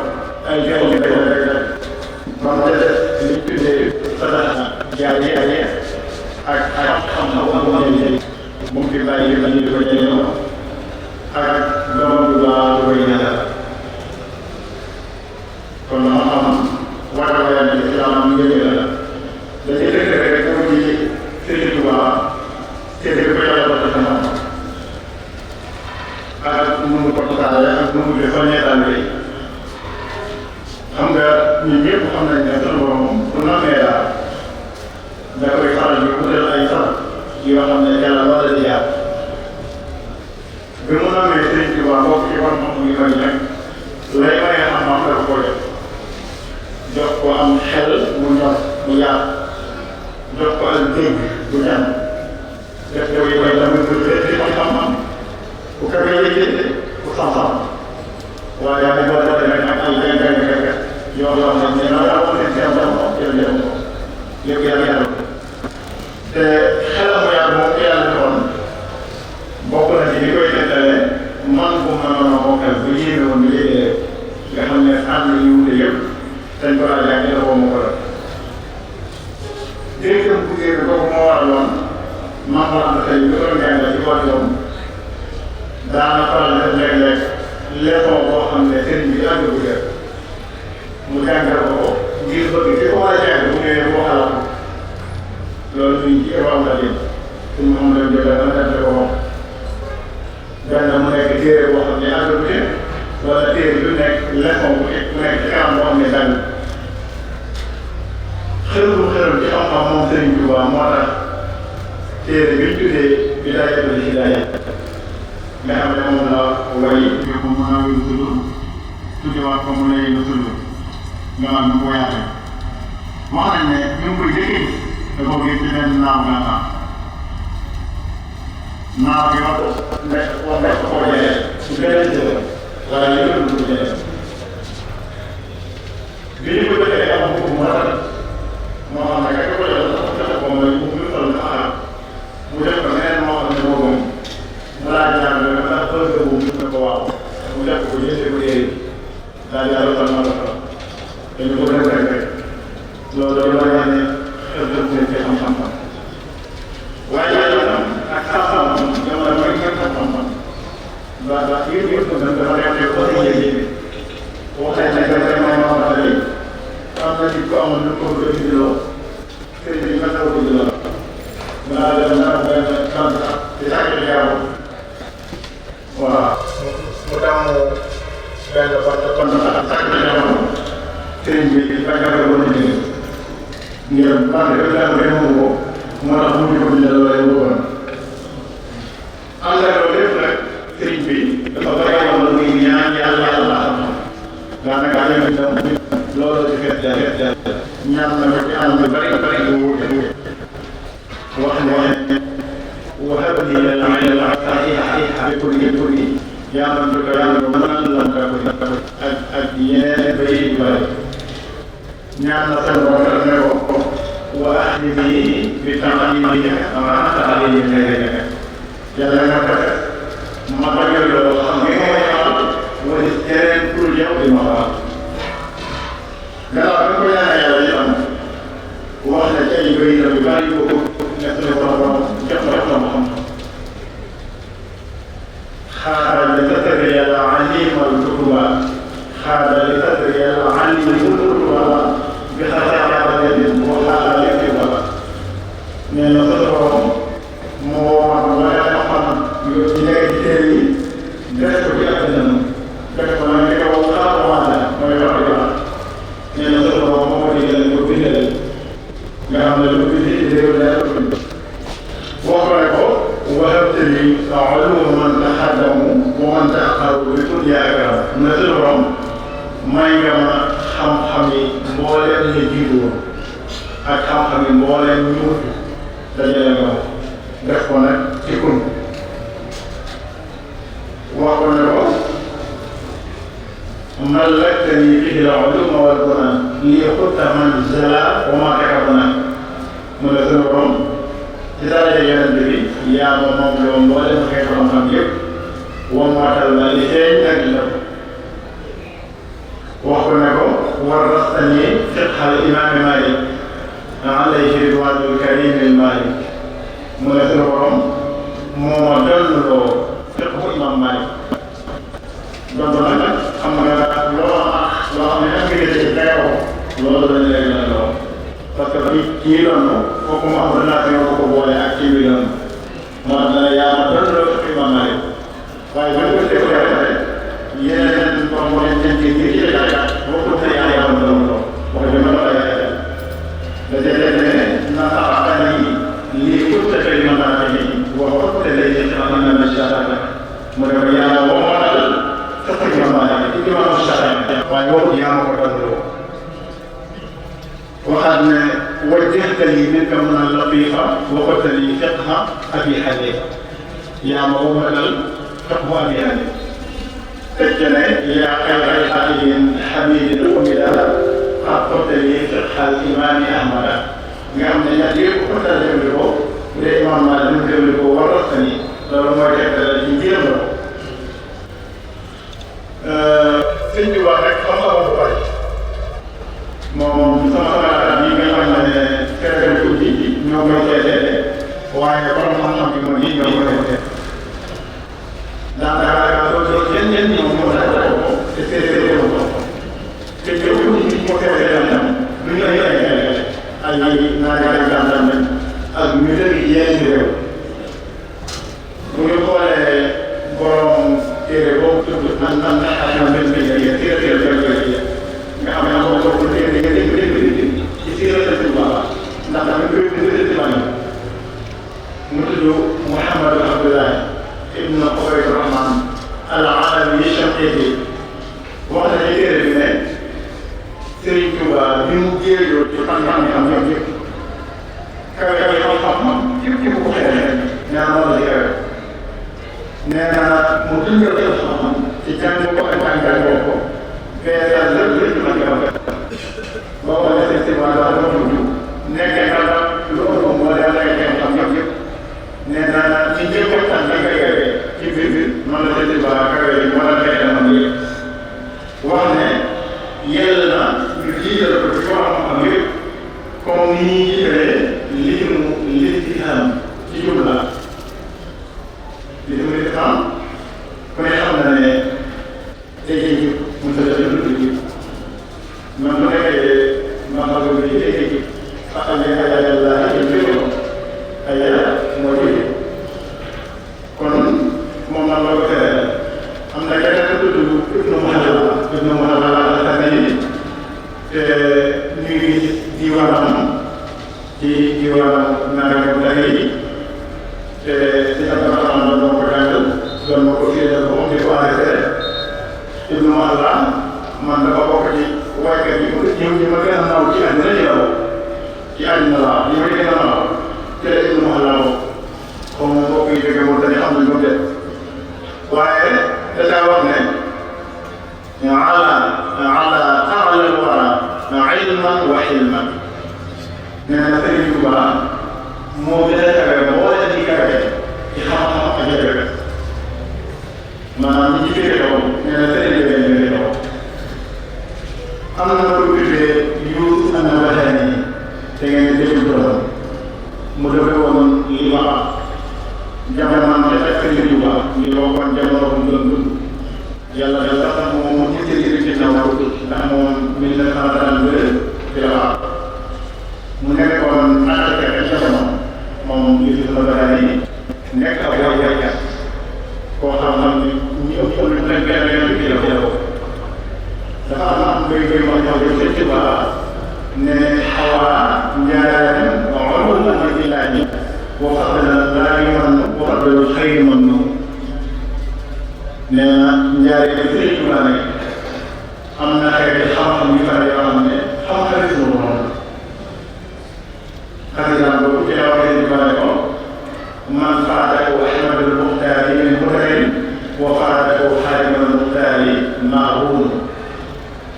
ay jaww ji ba mu des li ñu tuddee sadaqa jaariya ak xam-xam bu am njëriñ mu ngi fi bàyyi ba ñu di ko jëriñoo ak doom bu baax bu koy ñaanal kon xam-xam war na leen ci islam njëriñ la dañuy dëkk rek mu ci Sëriñ Tuubaa séddale ko yàlla ba xam ak nu mu ko tasaare ak nu mu di soññee daal xam nga ñun ñëpp xam nañ ne sunu borom bu namee daal da koy faral di wutal ay sax yoo xam ne yàlla wala di jaar bi mu namee Sëriñ Tuubaa bokk ci borom xam ngi koy nekk lay maye xam-xam dafa ko def jox ko am xel mu ñor mu yaatu jox ko ak dégg bu ñam def ko yi koy tamit bu ci xam-xam bu ko yëgee bu xam-xam waaye yaa ngi doon demee nag ay gàncax yoo xam ne ñoo yaa ko nekk seen bopp jël ko lépp yàlla te xelam mu yàgg moom yàlla defoon bokk na ci li koy tettale man bu mënoon a bokkal bu yéeme woon bi léegi nga xam ne ànd yu wute yëpp dañ ko laa jàng la boobu moo ko def directeur bu génn kooku moo waraloon man moo am tey lu doon jàngale ci wàllu yoon daana faral def léeg-léeg leçon boo xam ne sëriñ bi àgg bu def mu jàngal ko ngir bëgg ki ko war a jàng bu ñëwee boo xalaat loolu ñu ci évalué la jëm suñu moom lañ jëlee ba tànn ko moom benn mu nekk téere boo xam ne àgg bu def wala téere bu nekk leçon bu nekk ci kanam boo xam ne dàng xërul ci xam-xam moom Sëriñ Tuubaa moo tax téere bi ñu tuddee Bidaayatul Hidaaya nga xam ne moom la way ko mu nawi lu tudd tuddewaat ko mu lay lu tudd nga xam ne ko yaate wax nañ ne ñu ngi koy jëkkee da ko gis ci benn naaw gànnaar naaw bi wax nekk ko jëlee su gën a waaye li nga dugg jëlee bi ñu ko defee am ko mu rafet moo xam ne kay ko jox ko mooy mu fal na xaar mu def ko neneen moo xam ne moo gëm mu laaj ñaar bi ndax bëgg bu mu ne ko waaw mu def ko jëndee ko yéeri daal di yàlla fal ma la fal dañu ko def rek loolu dañu war a ne xel dëgg nañ ci xam-xam waaye itam ak xam-xam jamono mooy ñëpp xam-xam waaw yëpp dafa def ko ci yéegi wax nañ ne dafa may ma wax ne am na nit ko amoon lu ko bëgg a bindiloo sëriñ bi mën na ko bindiloo balaa dem na benn candidat ci sàkk jaamu waaw mu damu benn bant sàkk jaamu sëriñ bi bañ a ko mën ngir bant bi daal rek mu ko moo tax mu ko bindal loolee mu woon am na loolu lépp nag sëriñ bi dafa bari woon muy ñaan yàlla xam-xam daanaka loolu di fet ñaan na ko ci anam yu bari yu wuute wax ne wahab li al-ilma sahiha bi kulli yaa man ko yàlla ko mën la ko ak yeneen bay yu bari ñaan na seen borom ne ko wa ahdini bi ta'limi ma ta'limi yàlla nga ko ma bañal loo xam ne mooy xaal wala yeneen pour yow di ma xaal gannaaw ba ko ñaanee yàlla itam wax na ci ay bëri na yu bari ko nekk na borom jox na xam-xam xaaral li tatri yàlla alimal kutuba xaaral li tatri yàlla alimal kutuba bi xasaabatin wa xaaral li kutuba nee na sa borom moo wax wala xam-xam yu nekk ci téere yi def ko ci àddina def ko nag li ko xaaral mooy wax di wax nee na sa borom moo ko digal ko bindal nga xam ne lu bind ci réew leer wax ko wahabta li uluma man taxaddamu wa man taaxaru bi dunya akram na sa borom may nga ma xam-xam yi mbooleem ñu jiitu woon ak xam-xam yi mbooleem ñu mujj dajale nga def ko nag ci kun wax ko ne ko ملكتني فيه العلوم والبنى ليخط منزلا وما كتبنا mu ne suñu borom ci daraja yonent bi yaa ma moom loolu mboolem xeetu xam-xam yëpp wamaatal na li feeñ ak li nëbb wax ko ne ko warastani fiqhal imaami Maalik alayhi ridwaanul kariimil Maalik mu ne suñu borom moo ma dolloo fiqhu imaam Maalik donc nag xam nga loo xam ne nag nga ci dayoo loolu dañ lay gën a loo parce que kii doon kooku mu am relation ko boole ak kii bi doon moo tax ne yaa ma doon loo fi Imaam Maalik waaye ba ko defee rek yeneen borom moo leen ci ci jàkkaat boo ko defee yaa ma doon loo wax dëgg ma la yaay da cee ne na saxaani lii ko defee ma naa ni wax ko te lay ci xam na ma sha Allah mu ne ko yaa ma woomal sax Imaam Maalik ci ma sha Allah waaye boobu yaa ma ko doon loo waxaat ne wajjahtu وردت لي منك من اللطيفة وقلت لي فقه أبي حنيفة يا موهبة فقه أبي حنيفة سجل يا خير الحبيب حبيب الحمد قد قلت لي فقه الإمام أحمد نعم نجيب قلت له الإمام مالك له ورثني لو ما كتب الإنجيل sëñ bi wax rek xam-xamam bu bari moom sama xalaat yi nga xam ne fekkal ko ji ñoo koy seetee waaye borom xam-xam bi moom yi ñoo koy seetee daanaka loolu yenn ñoom ñoo la ko te seetee ko te ñoo ko ci moo seetee tam lu ñu ay naajal gàndam ak ñu dëkk yenn réew bu ñu xoolee borom téere boobu tudd man xam ne nga xam ne moom boobu téere nga dégg ci siiratu Tuubaa ndax dafa koy bind ci mu tudd Mouhamadou Abdoulaye ibn Ubayd Rahman al-Alawi Shanqiti wax na ci téere bi ne Sëriñ Tuubaa bi mu jéejoo ci fan-fan yi am ñoom yëpp kawe xam-xam képp képp ko xeexee nee na moom la kawe nee na mu dundal xam-xam ci jàng ko ak jàngal ko feesal lépp lépp ma jàng boo xoolee seen si wàllu wàllu dund nekk na lu ëpp moo leen lay xam ñoom yëpp nee na ci njëkk a tànn nga kawe ci biir man la seen si ba kawe yi wala nekk na man yëpp wax ne yell na ñu jiital ko ci xam-xam yëpp comme ni ñuy jiitalee listihaam ci jumla li mu ngi xam ku ne xam na ne tey jii jub mu sa def lu dul jub man bu nekkee ma xamal ni tey jii jub xam ne ay yàlla ay jëfandikoo ay yàlla moo jëlee kon moom man la ko tere am na keneen ku tudd Ibnu Muhalla al-Asani te ñu ngi diwaanam ci diwaanu nangam da ngay te ci Abdourahmane doon ko jàngal doon ma ko fiyetal ba moom di ko arrêté Ibnu Muhalla man dafa bokk ci waykat yi ñi ma gën a naw ci àddina ci la bokk ci àddina la ñi ma gën a naw te Ibnu Muhalla moom xaw ma mbokk yi jóge moom dañu xam ne moom de waaye dafa wax ne ala wara ilman wa hilman nee na Sëriñ Tuubaa moo gën a kawe moo leen di kawe ci xam-xam ak jafe-jafe maanaam ñi ci féete kaw nee na sëriñ bi leen féete kaw am na ko tuddee Yuusuf an-Nabahani te ngeen di déglu turam mu defee woon li ma am jamono te fekk Sëriñ Tuubaa li waxoon jamono bu doon dund yàlla sax moom mu ci sëriñ ci naw ndax moom 1932 ci la baax mu nekkoon àttekat ak jamono moom Yuusuf an-Nabahani nekk ab waykat koo xam ne ñu ëpp lu nekk benn ci la ko dafa am béy ma ñëw ci Tuubaa ne xawaa njaareem ulumul ilaahi wa fadlan laa yumannu wa fadlul xayri mamnuun nee na njaareem Sëriñ Tuubaa nag am na xeeti xam-xam yu bari yoo xam ne xam-xam yi suñu borom xasidaam boobu ci la waxee di bare ko man faatahu Ahmadul Muxtaari min Hudayr wa faatahu Xaadimul Muxtaari maahuun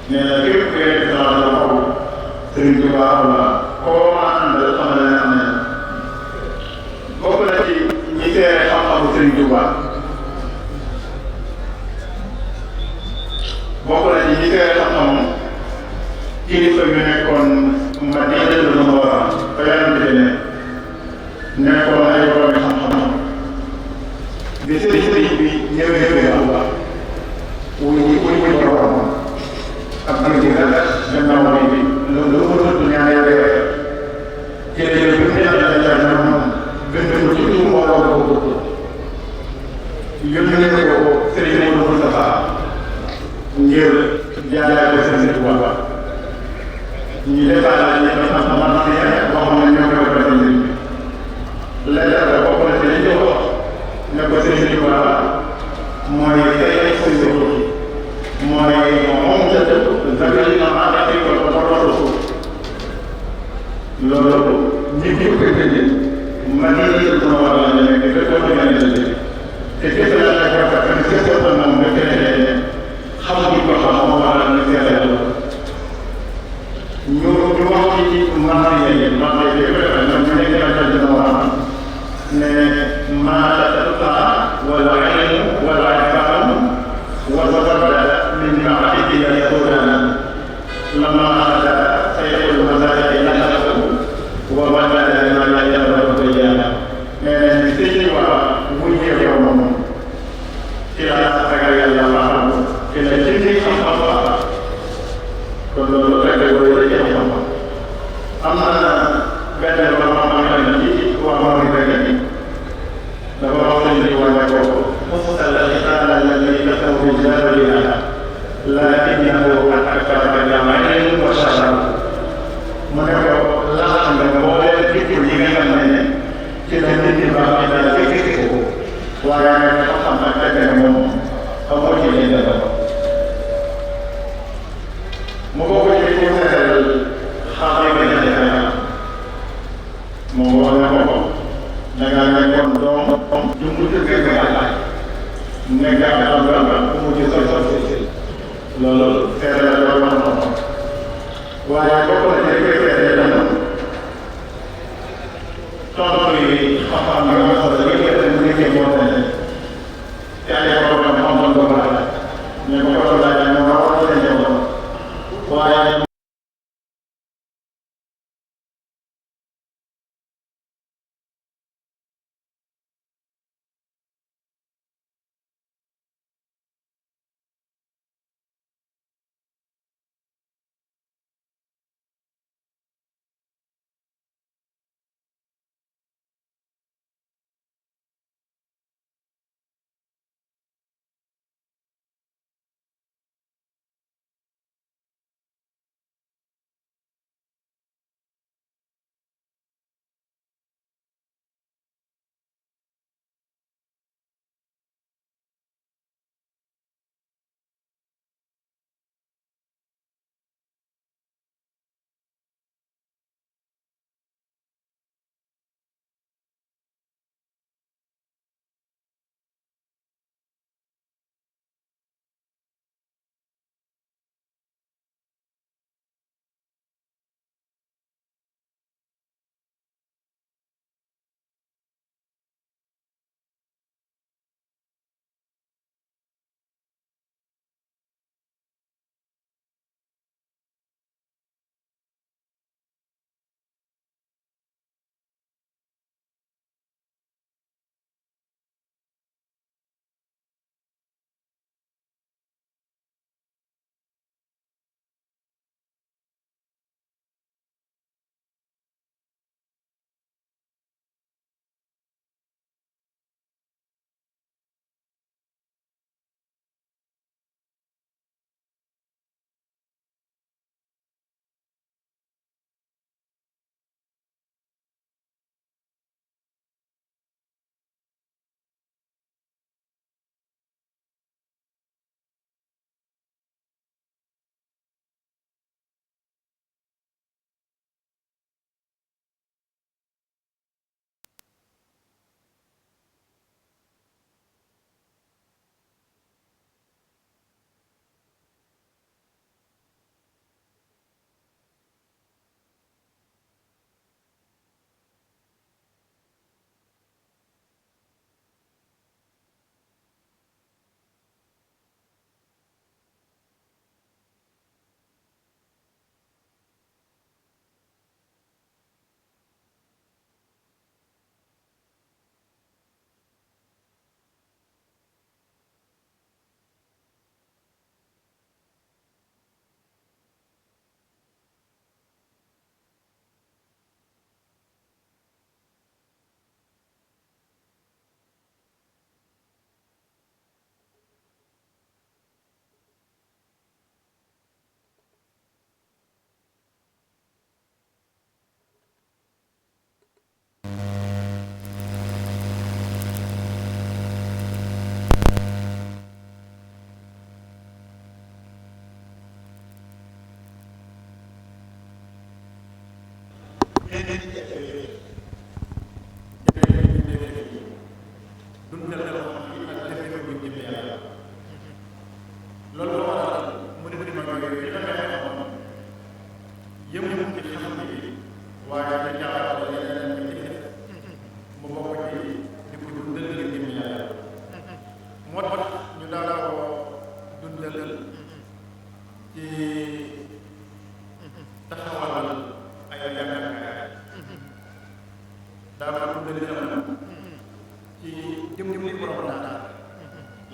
nee na képp ku yegg sama la xaw Sëriñ Tuubaa la koo ma àndal xam ne am na bokk na ci ñi seere xam-xamu Sëriñ Tuubaa bokk na ci ñi seere xam-xamu kilifa yu nekkoon Madinatul Munawwara fa Yonent bi ne nekkoon ay borom xam-xam bi sëriñ bi ñëwee Tuubaa wuy borom ak am ci gannaaw bi loolu ko tudd ñaari weer ci la jël bi mu nekk na moom bind ko ci tuum wala ko yónnee ko Sëriñ Moodu Mustafaa ngir jaarale ko Sëriñ Tuubaa ñu defaat ñu boo xam ne ñoo koy defal sëriñ bi lettre la bokk na ci lañ ko wax ne ko Sëriñ Tuubaa mooy tey suñu mooy moom ca dëkk zakari na maanaam ko loolu ñi ko tëjee man la jël sama wàll la nekk te ko mën a jël te kese la la ko fekk ne kese la moom nga tëjee xamuñu ko xam moo waral ne kese la ñu wax ci maanaam yéen maanaam yéen yëpp dafa ñoom ñu nekk la dina wax ne maanaam wala ilmu wala xam wala wala min maati yaquluna lamma hada sayyidul mazahib yanahu wa wala ma la yaqulu rijala mais ci wa bu ñëw yow moom ci la ragal yàlla xam ci la ci xam kon loolu fekk booy rek xam am na benn ba ma am na ci waa ma ngi rek dafa wax ni wala ko mufsal al-khitan alladhi yatawu rijala lakinnahu akthara jama'in wa shashar mu ne ko laaj nga boole jikko yi nga xam ne ci la nit ñi baax na fekk ko waaye nag dafa xam ne fekk na moom xamoo ci li dafa mu bokk ci ñu seetal xaar yi nga defee moo wax na ko da ngaa nekkoon doom jumbu tëgg nga yàlla nekk ak am ba mu ci sol loolu seetal la loolu wax na ko waaye bokk na ci koy seetee dana tontu yi xam-xam nga nga xam ne yëpp mu nekkee moo ne te ay borom xam-xam ko baax ne ko ko laaj ne ma war na ñëw waaye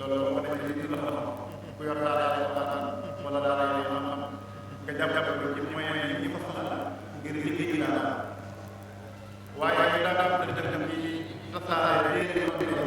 loolu moo nekk li la xam ku yor daara yi waxtaan wala daara yi xam-xam nga jàpp ko ci moyen yi ko soxla ngir liggéey daara waaye daa dem ci tasaare